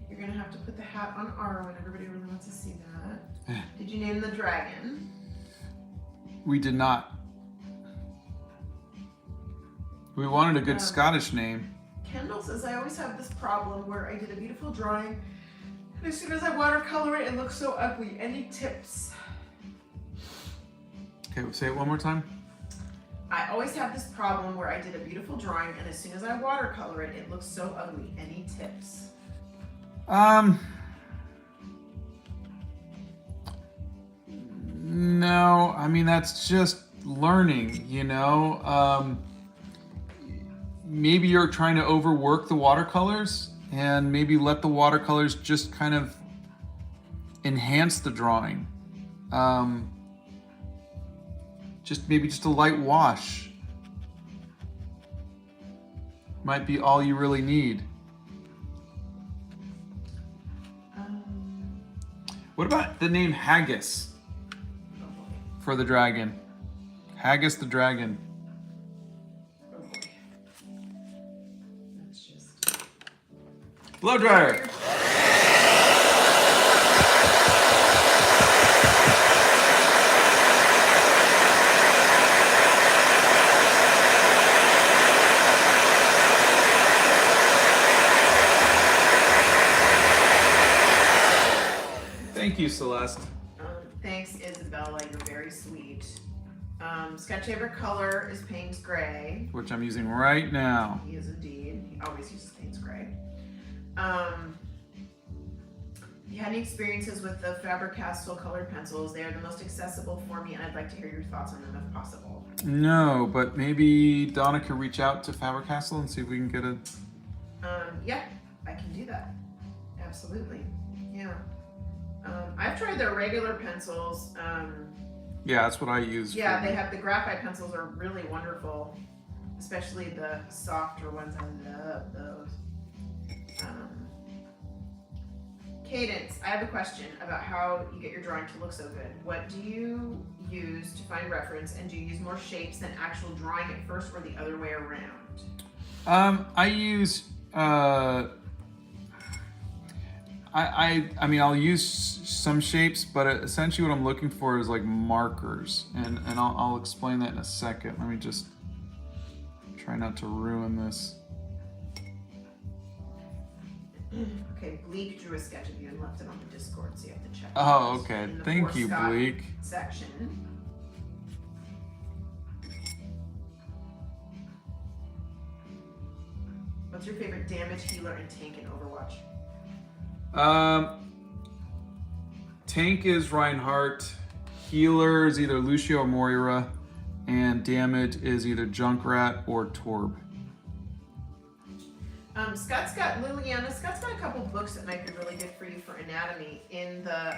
You're gonna have to put the hat on Arwen. Everybody really wants to see that. Did you name the dragon? We did not. We wanted a good Scottish name. Kendall says, I always have this problem where I did a beautiful drawing, and as soon as I watercolor it, it looks so ugly. Any tips? Okay, say it one more time. I always have this problem where I did a beautiful drawing, and as soon as I watercolor it, it looks so ugly. Any tips? No, I mean, that's just learning, you know? Maybe you're trying to overwork the watercolors and maybe let the watercolors just kind of enhance the drawing. Just a light wash might be all you really need. What about the name Haggis Oh boy. for the dragon? Haggis the dragon. Oh boy. That's just... Blow dryer. Thank you, Celeste. Thanks, Isabella. You're very sweet. Sketch favorite color is Payne's Gray. Which I'm using right now. He is indeed. He always uses Payne's Gray. You had any experiences with the Faber-Castell colored pencils? They are the most accessible for me, and I'd like to hear your thoughts on them if possible. No, but maybe Donna could reach out to Faber-Castell and see if we can get a... Yeah, I can do that. Absolutely. Yeah. I've tried their regular pencils. Yeah, that's what I use. Yeah, for... they have the graphite pencils are really wonderful, especially the softer ones. I love those. Cadence, I have a question about how you get your drawing to look so good. What do you use to find reference, and do you use more shapes than actual drawing at first, or the other way around? I use I mean, I'll use some shapes, but essentially what I'm looking for is like markers, and I'll explain that in a second. Let me just try not to ruin this. Okay, Bleak drew a sketch of you and left it on the Discord, so you have to check. Oh, it out okay. in the Thank For you, Scott Bleak. section. What's your favorite damage, healer, and tank in Overwatch? Tank is Reinhardt, healer is either Lucio or Moira, and damage is either Junkrat or Torb. Scott's got a couple books that might be really good for you for anatomy. In the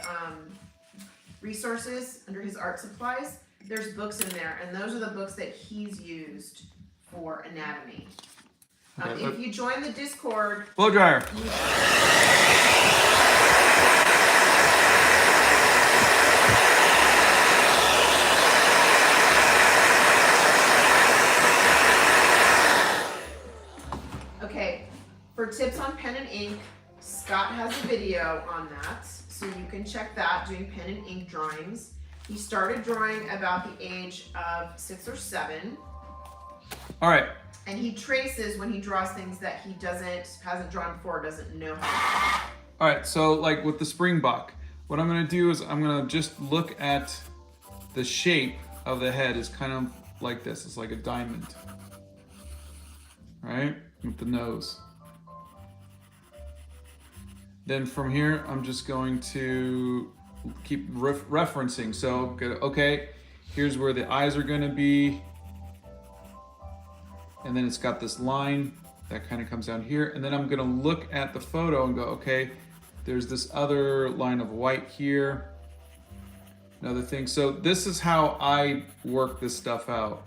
resources under his art supplies, there's books in there, and those are the books that he's used for anatomy. If you join the Discord, Blow dryer. okay, for tips on pen and ink, Scott has a video on that, so you can check that, doing pen and ink drawings. He started drawing about the age of 6 or 7. All right. And he traces when he draws things that he hasn't drawn before, doesn't know how to. All right, so like with the Springbok, what I'm gonna do is I'm gonna just look at the shape of the head is kind of like this. It's like a diamond, right? With the nose. Then from here, I'm just going to keep referencing. So, okay, here's where the eyes are gonna be. And then it's got this line that kind of comes down here. And then I'm gonna look at the photo and go, okay, there's this other line of white here. Another thing. So this is how I work this stuff out.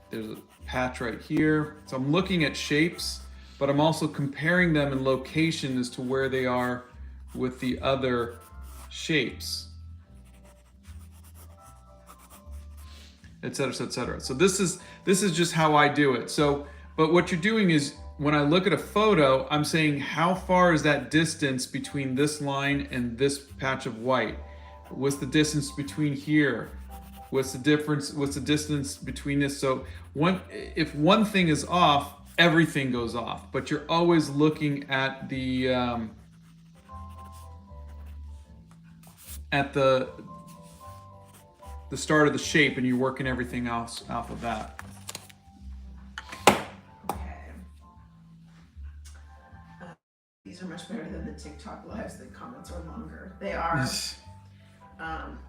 There's a patch right here. So I'm looking at shapes, but I'm also comparing them in location as to where they are with the other shapes, et cetera, et cetera. So this is just how I do it. So, but what you're doing is when I look at a photo, I'm saying how far is that distance between this line and this patch of white? What's the distance between here? What's the difference? What's the distance between this? So if one thing is off, everything goes off, but you're always looking at the start of the shape, and you're working everything else off of that. Okay. These are much better than the TikTok lives. The comments are longer. They are.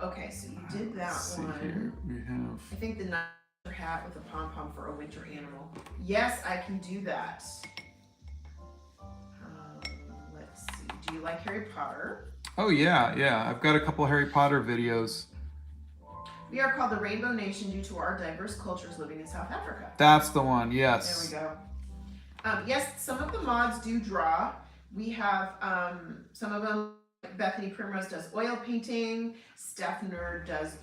Okay, so you did that one. Here we have. I think the nicer hat with a pom-pom for a winter animal. Yes, I can do that. Let's see. Do you like Harry Potter? Oh yeah. I've got a couple Harry Potter videos. We are called the Rainbow Nation due to our diverse cultures living in South Africa. That's the one, yes. There we go. Yes, some of the mods do draw. We have some of them. Bethany Primrose does oil painting. Stephner does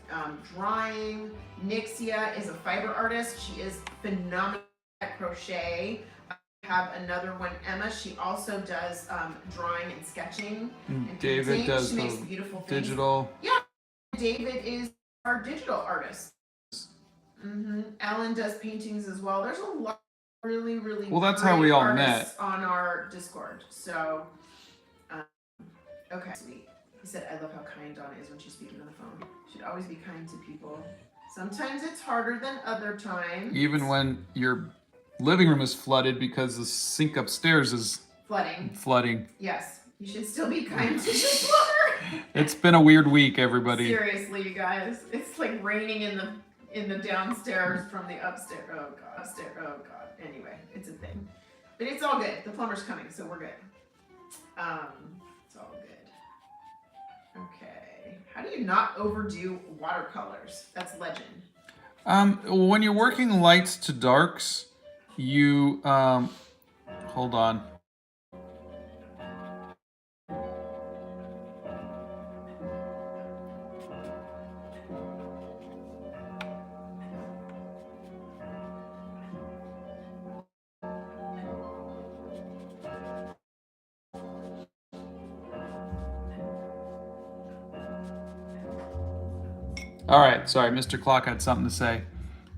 drawing. Nixia is a fiber artist. She is phenomenal at crochet. I have another one, Emma. She also does drawing and sketching. And David painting. does she makes the beautiful things. digital. Yeah, David is our digital artist. Ellen does paintings as well. There's a lot of really Well, that's great how we all artists met. on our Discord. So, okay, sweet. He said, I love how kind Donna is when she's speaking on the phone. Should always be kind to people. Sometimes it's harder than other times. Even when your living room is flooded because the sink upstairs is flooding. Yes, you should still be kind to your plumber. It's been a weird week, everybody. Seriously, you guys. It's like raining in the downstairs from the upstairs. Oh god, upstairs. Oh god. Anyway, it's a thing. But it's all good. The plumber's coming, so we're good. It's all good. Okay. How do you not overdo watercolors? That's legend. When you're working lights to darks, you hold on. All right, sorry, Mr. Clock had something to say.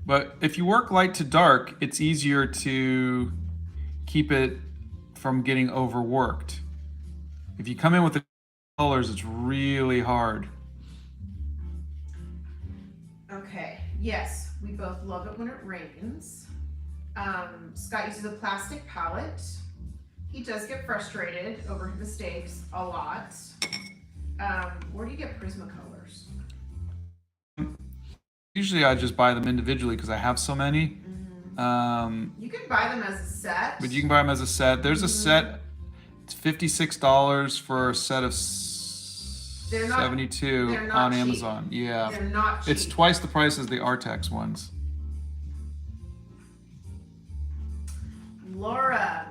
But if you work light to dark, it's easier to keep it from getting overworked. If you come in with the colors, it's really hard. Okay, yes, we both love it when it rains. Scott uses a plastic palette. He does get frustrated over mistakes a lot. Where do you get Prismacolors? Usually I just buy them individually because I have so many. You can buy them as a set. But you can buy them as a set. There's a set, it's $56 for a set of 72 on cheap. Amazon. Yeah. They're not cheap. It's twice the price as the Artex ones. Laura,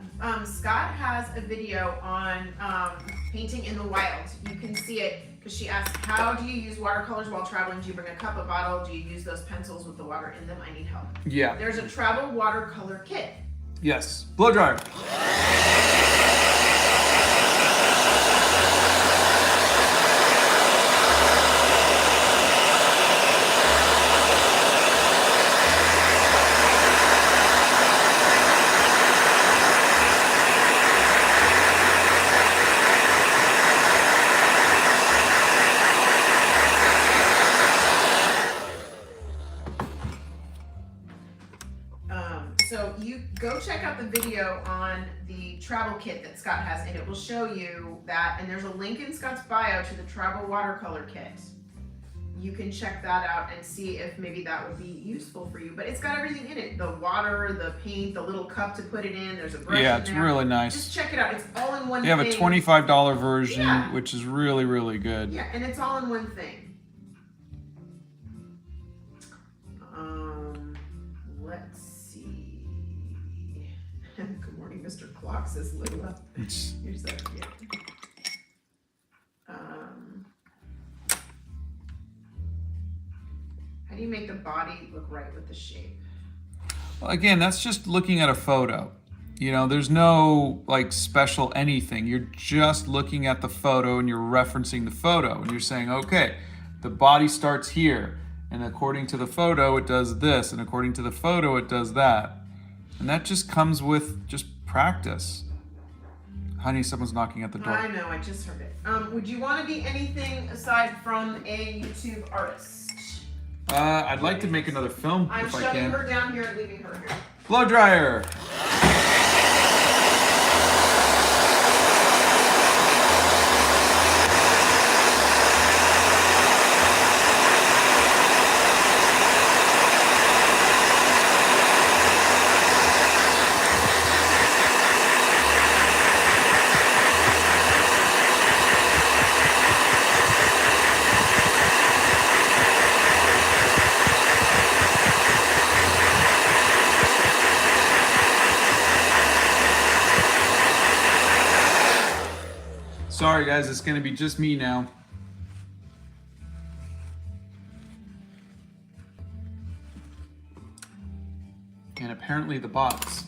Scott has a video on painting in the wild. You can see it because she asked, how do you use watercolors while traveling? Do you bring a cup, a bottle? Do you use those pencils with the water in them? I need help. Yeah. There's a travel watercolor kit. Yes. Blow dryer. So you go check out the video on the travel kit that Scott has, and it will show you that, and there's a link in Scott's bio to the travel watercolor kit. You can check that out and see if maybe that would be useful for you. But it's got everything in it. The water, the paint, the little cup to put it in, there's a brush Yeah, in it's there. really nice. Just check it out. It's all in one You have thing. a $25 version, Yeah. which is really, really good. Yeah, and it's all in one thing. Let's see. Good morning, Mr. Clock, says Lula. You're so cute. How do you make the body look right with the shape? Well, again, that's just looking at a photo. You know, there's no like special anything. You're just looking at the photo and you're referencing the photo and you're saying, okay, the body starts here. And according to the photo, it does this. And according to the photo, it does that. And that just comes with just practice. Honey, someone's knocking at the door. I know, I just heard it. Would you want to be anything aside from a YouTube artist? I'd like to make another film I'm if I shoving can. her down here and leaving her here. Blow dryer. Sorry guys, it's gonna be just me now. And apparently the bots.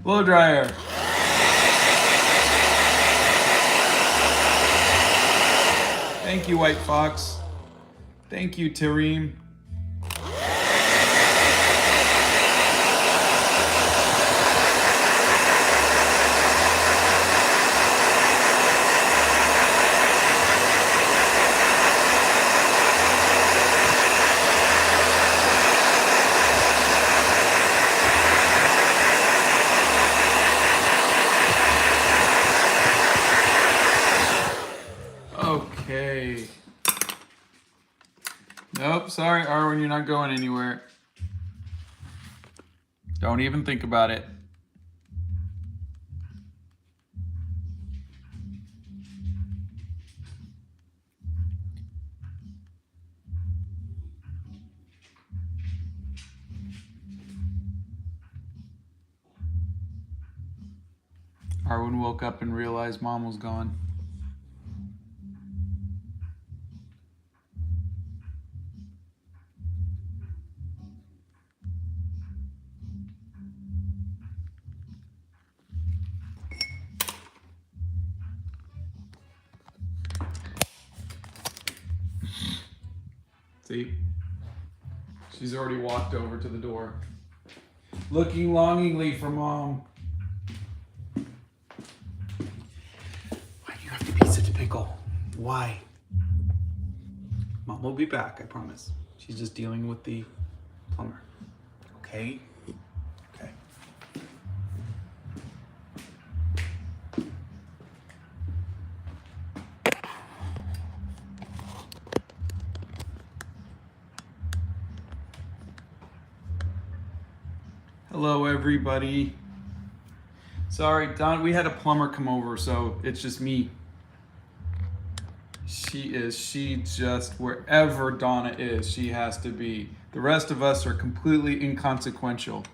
Blow dryer. Thank you, White Fox. Thank you, Tareem. Okay. Nope, sorry, Arwen, you're not going anywhere. Don't even think about it. Arwen woke up and realized Mom was gone. See? She's already walked over to the door, looking longingly for Mom. Why do you have to be such a pickle? Why? Mom will be back, I promise. She's just dealing with the plumber. Okay? Okay. Hello, everybody. Sorry, Don, we had a plumber come over, so it's just me. She just, wherever Donna is, she has to be. The rest of us are completely inconsequential.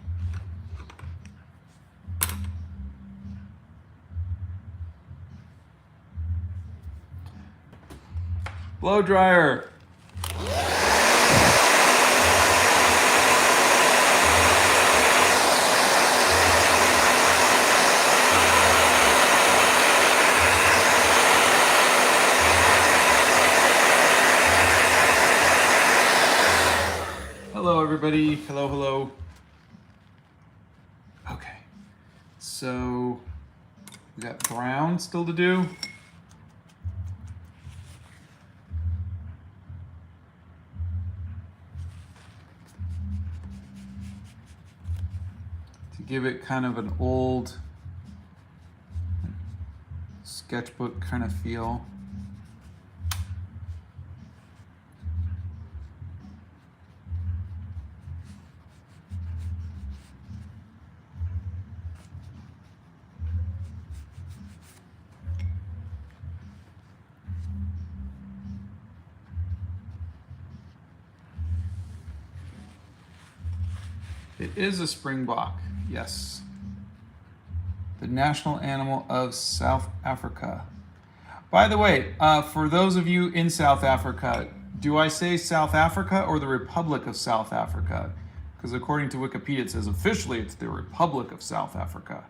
Blow dryer. Hello, everybody. Hello, hello. Okay, so we got brown still to do. To give it kind of an old sketchbook kind of feel. It is a Springbok, yes. The national animal of South Africa. By the way, for those of you in South Africa, do I say South Africa or the Republic of South Africa? Because according to Wikipedia, it says officially it's the Republic of South Africa.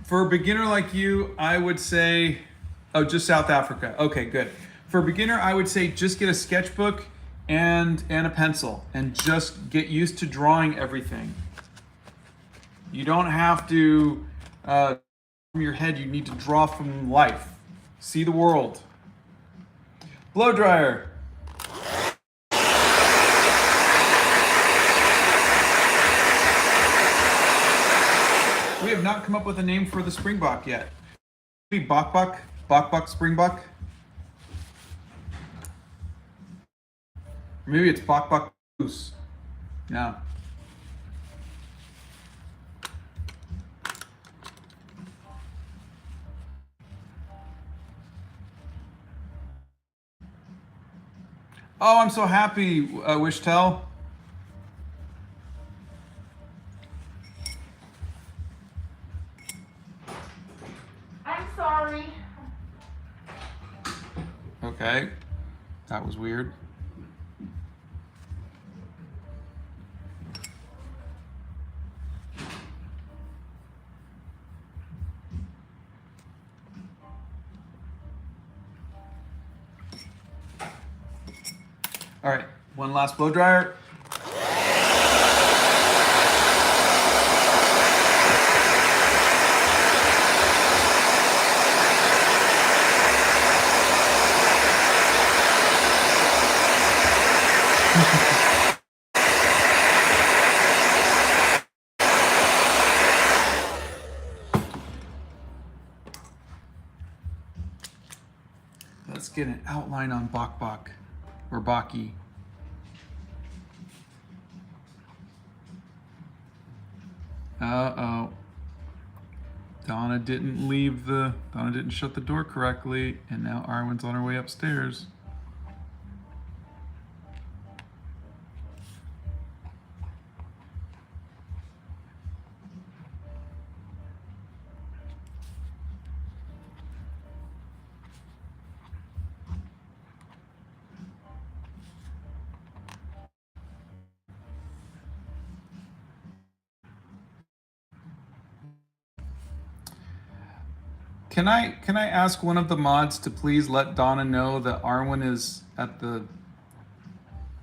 For a beginner like you, I would say, oh, just South Africa. Okay, good. For a beginner, I would say just get a sketchbook and a pencil and just get used to drawing everything. You don't have to, from your head, you need to draw from life. See the world. Blow dryer. We have not come up with a name for the Springbok yet. Maybe Bok Springbok. Maybe it's Bok Goose. No. Oh, I'm so happy, Wishtel. Sorry. Okay, that was weird. All right, one last blow dryer. Let's get an outline on Bok Bok or Baki. Uh-oh. Donna didn't shut the door correctly, and now Arwen's on her way upstairs. Can I ask one of the mods to please let Donna know that Arwen is at the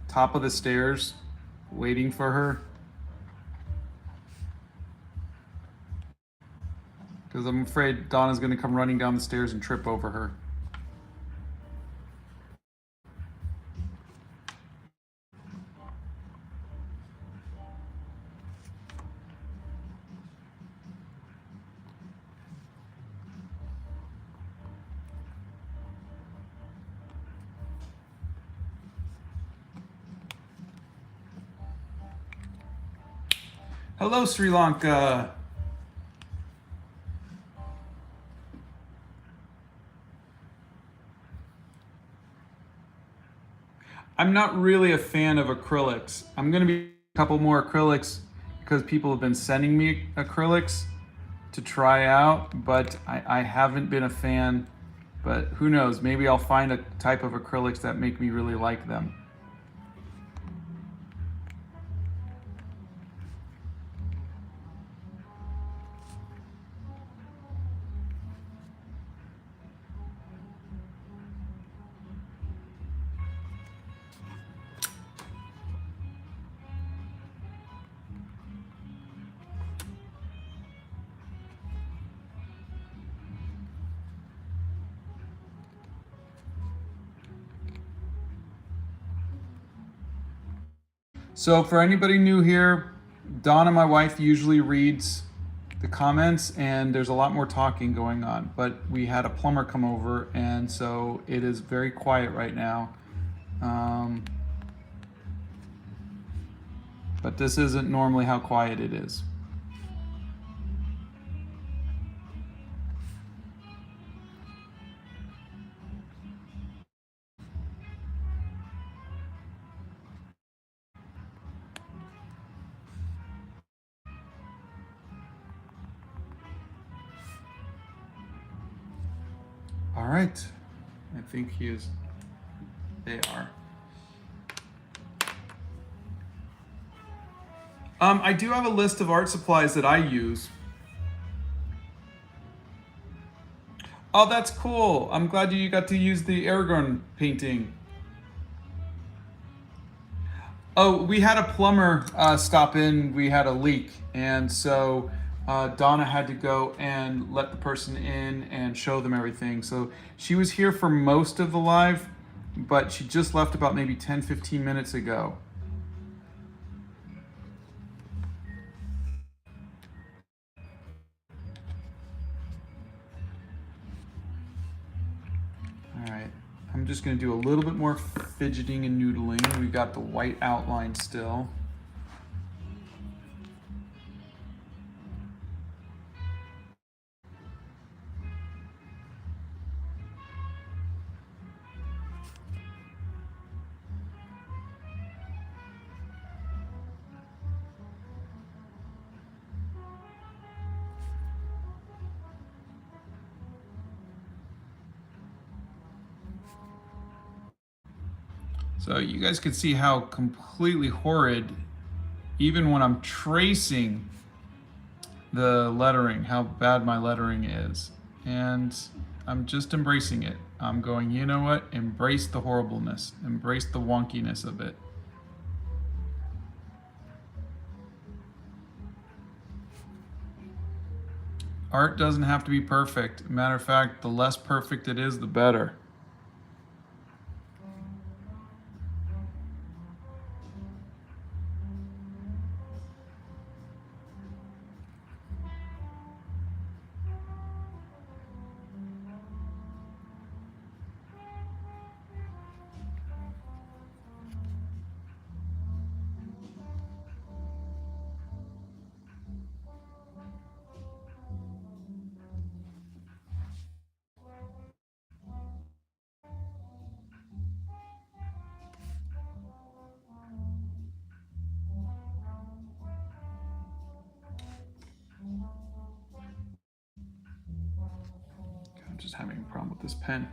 top of the stairs waiting for her? Because I'm afraid Donna's going to come running down the stairs and trip over her. Hello, Sri Lanka. I'm not really a fan of acrylics. I'm going to be a couple more acrylics because people have been sending me acrylics to try out, but I haven't been a fan. But who knows? Maybe I'll find a type of acrylics that make me really like them. So for anybody new here, Donna, my wife, usually reads the comments, and there's a lot more talking going on. But we had a plumber come over, and so it is very quiet right now. But this isn't normally how quiet it is. All right, I think he is. They are. I do have a list of art supplies that I use. Oh, that's cool. I'm glad you got to use the Aragorn painting. Oh, we had a plumber stop in. We had a leak, and so Donna had to go and let the person in and show them everything. So she was here for most of the live, but she just left about maybe 10-15 minutes ago. All right, I'm just gonna do a little bit more fidgeting and noodling. We've got the white outline still. So you guys can see how completely horrid, even when I'm tracing the lettering, how bad my lettering is. And I'm just embracing it. I'm going, you know what? Embrace the horribleness. Embrace the wonkiness of it. Art doesn't have to be perfect. Matter of fact, the less perfect it is, the better. just having a problem with this pen.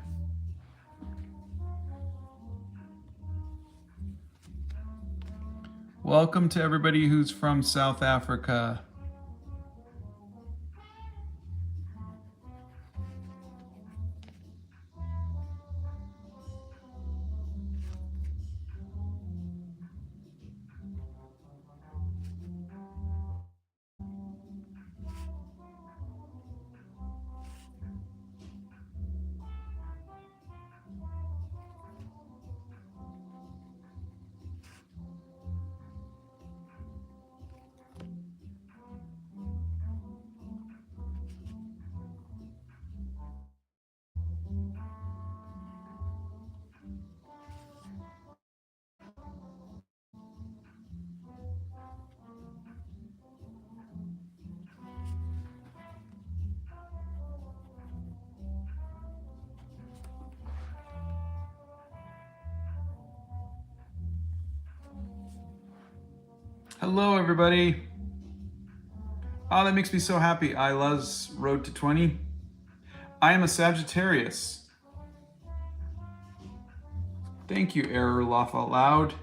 Welcome to everybody who's from South Africa. Hello, everybody. Oh, that makes me so happy. I loves Road to 20. I am a Sagittarius. Thank you, Error Laugh Out Loud.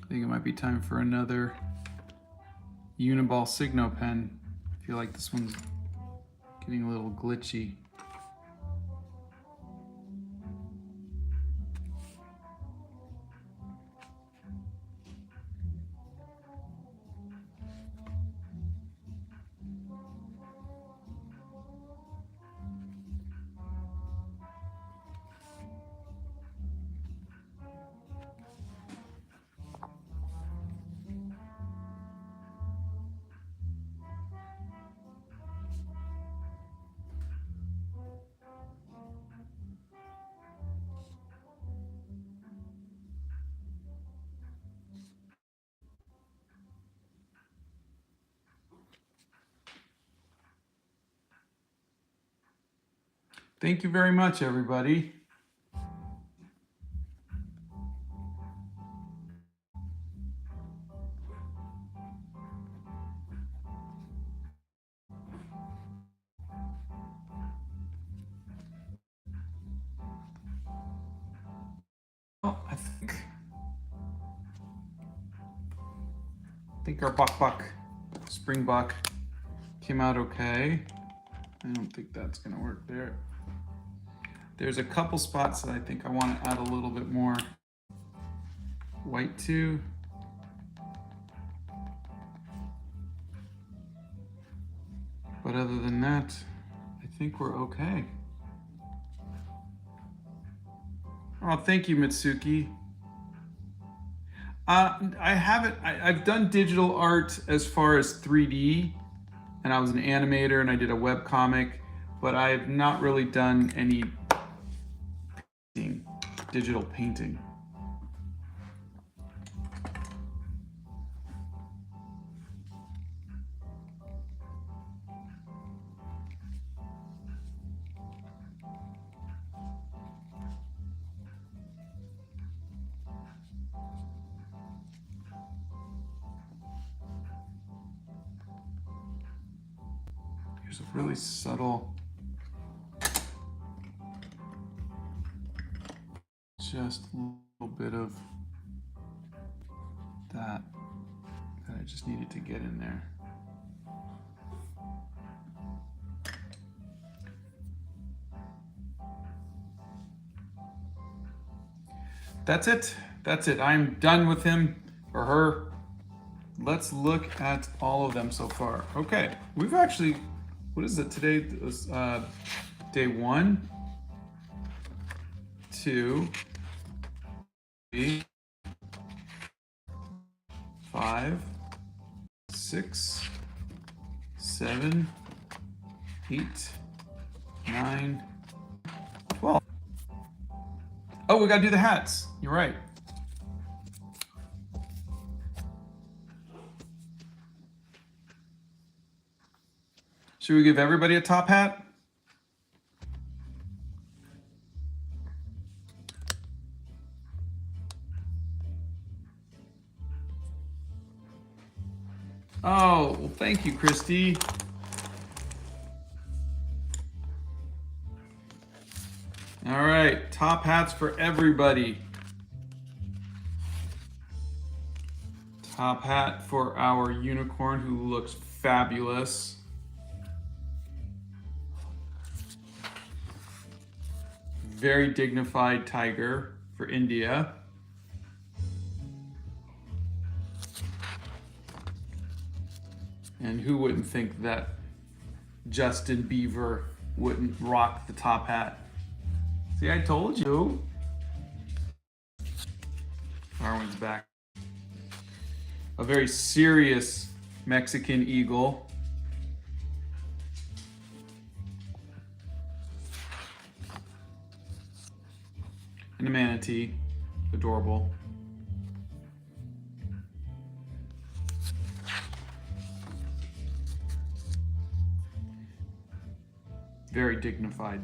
I think it might be time for another Uniball Signo pen. I feel like this one's getting a little glitchy. Thank you very much, everybody. Oh, I think our Bok Springbok came out okay. I don't think that's gonna work there. There's a couple spots that I think I want to add a little bit more white to. But other than that, I think we're okay. Oh, thank you, Mitsuki. I've done digital art as far as 3D, and I was an animator and I did a web comic, but I've not really done any digital painting. Here's a really subtle, just a little bit of that I just needed to get in there. That's it. That's it. I'm done with him or her. Let's look at all of them so far. Okay, we've actually, what is it today? It was, day 1, 2, 3, 5, 6, 7, 8, 9, Oh, we gotta do the hats. You're right. Should we give everybody a top hat? Oh, well, thank you, Christy. All right, top hats for everybody. Top hat for our unicorn who looks fabulous. Very dignified tiger for India. And who wouldn't think that Justin Bieber wouldn't rock the top hat? See, I told you. Darwin's back. A very serious Mexican eagle. And a manatee. Adorable. Very dignified.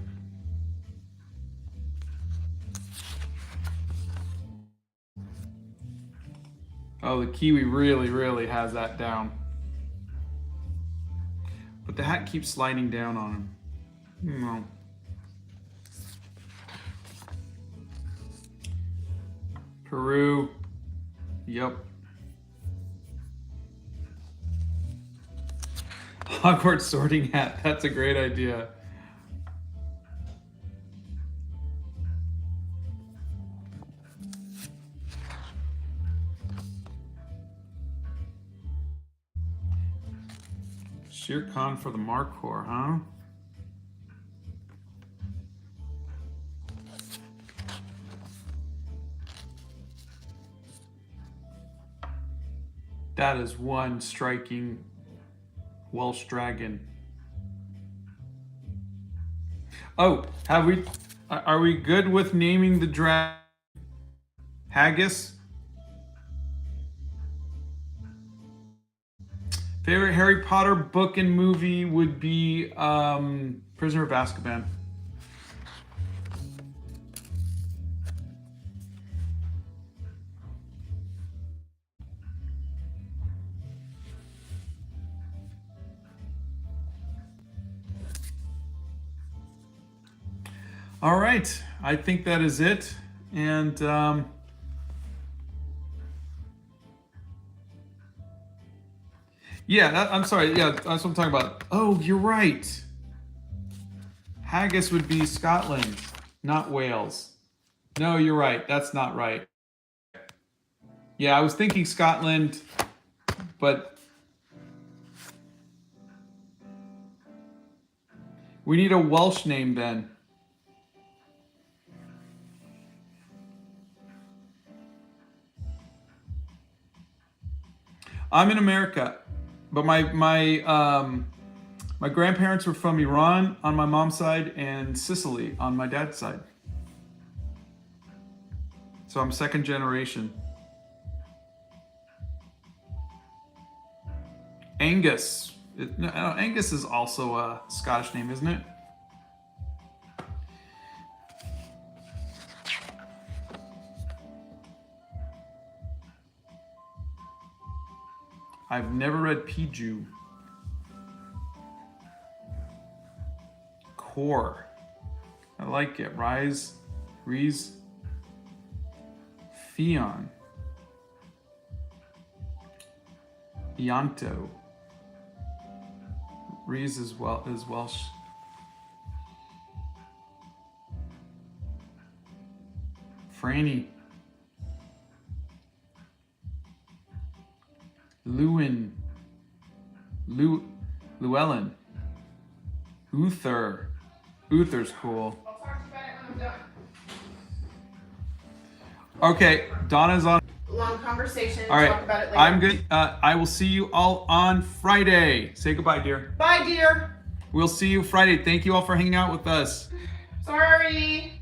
Oh, the kiwi really has that down. But the hat keeps sliding down on him. No. Peru. Yep. Hogwarts sorting hat. That's a great idea. Shere Khan for the Markhor, huh? That is one striking Welsh dragon. Oh, are we good with naming the dragon Haggis? Favorite Harry Potter book and movie would be Prisoner of Azkaban. All right, I think that is it. And yeah, I'm sorry. Yeah, that's what I'm talking about. Oh, you're right. Haggis would be Scotland, not Wales. No, you're right. That's not right. Yeah, I was thinking Scotland, but we need a Welsh name then. I'm in America. But my grandparents were from Iran on my mom's side and Sicily on my dad's side. So I'm second generation. Angus. No, Angus is also a Scottish name, isn't it? I've never read Piju. Core. I like it. Rise. Reese. Fion. Ianto. Reese is Welsh. Franny. Lewin. Llewellyn. Uther. Uther's cool. I'll talk to you about it when I'm done. Okay, Donna's on. Long conversation. All right, Talk about it later. I'm good. I will see you all on Friday. Say goodbye, dear. Bye, dear. We'll see you Friday. Thank you all for hanging out with us. Sorry.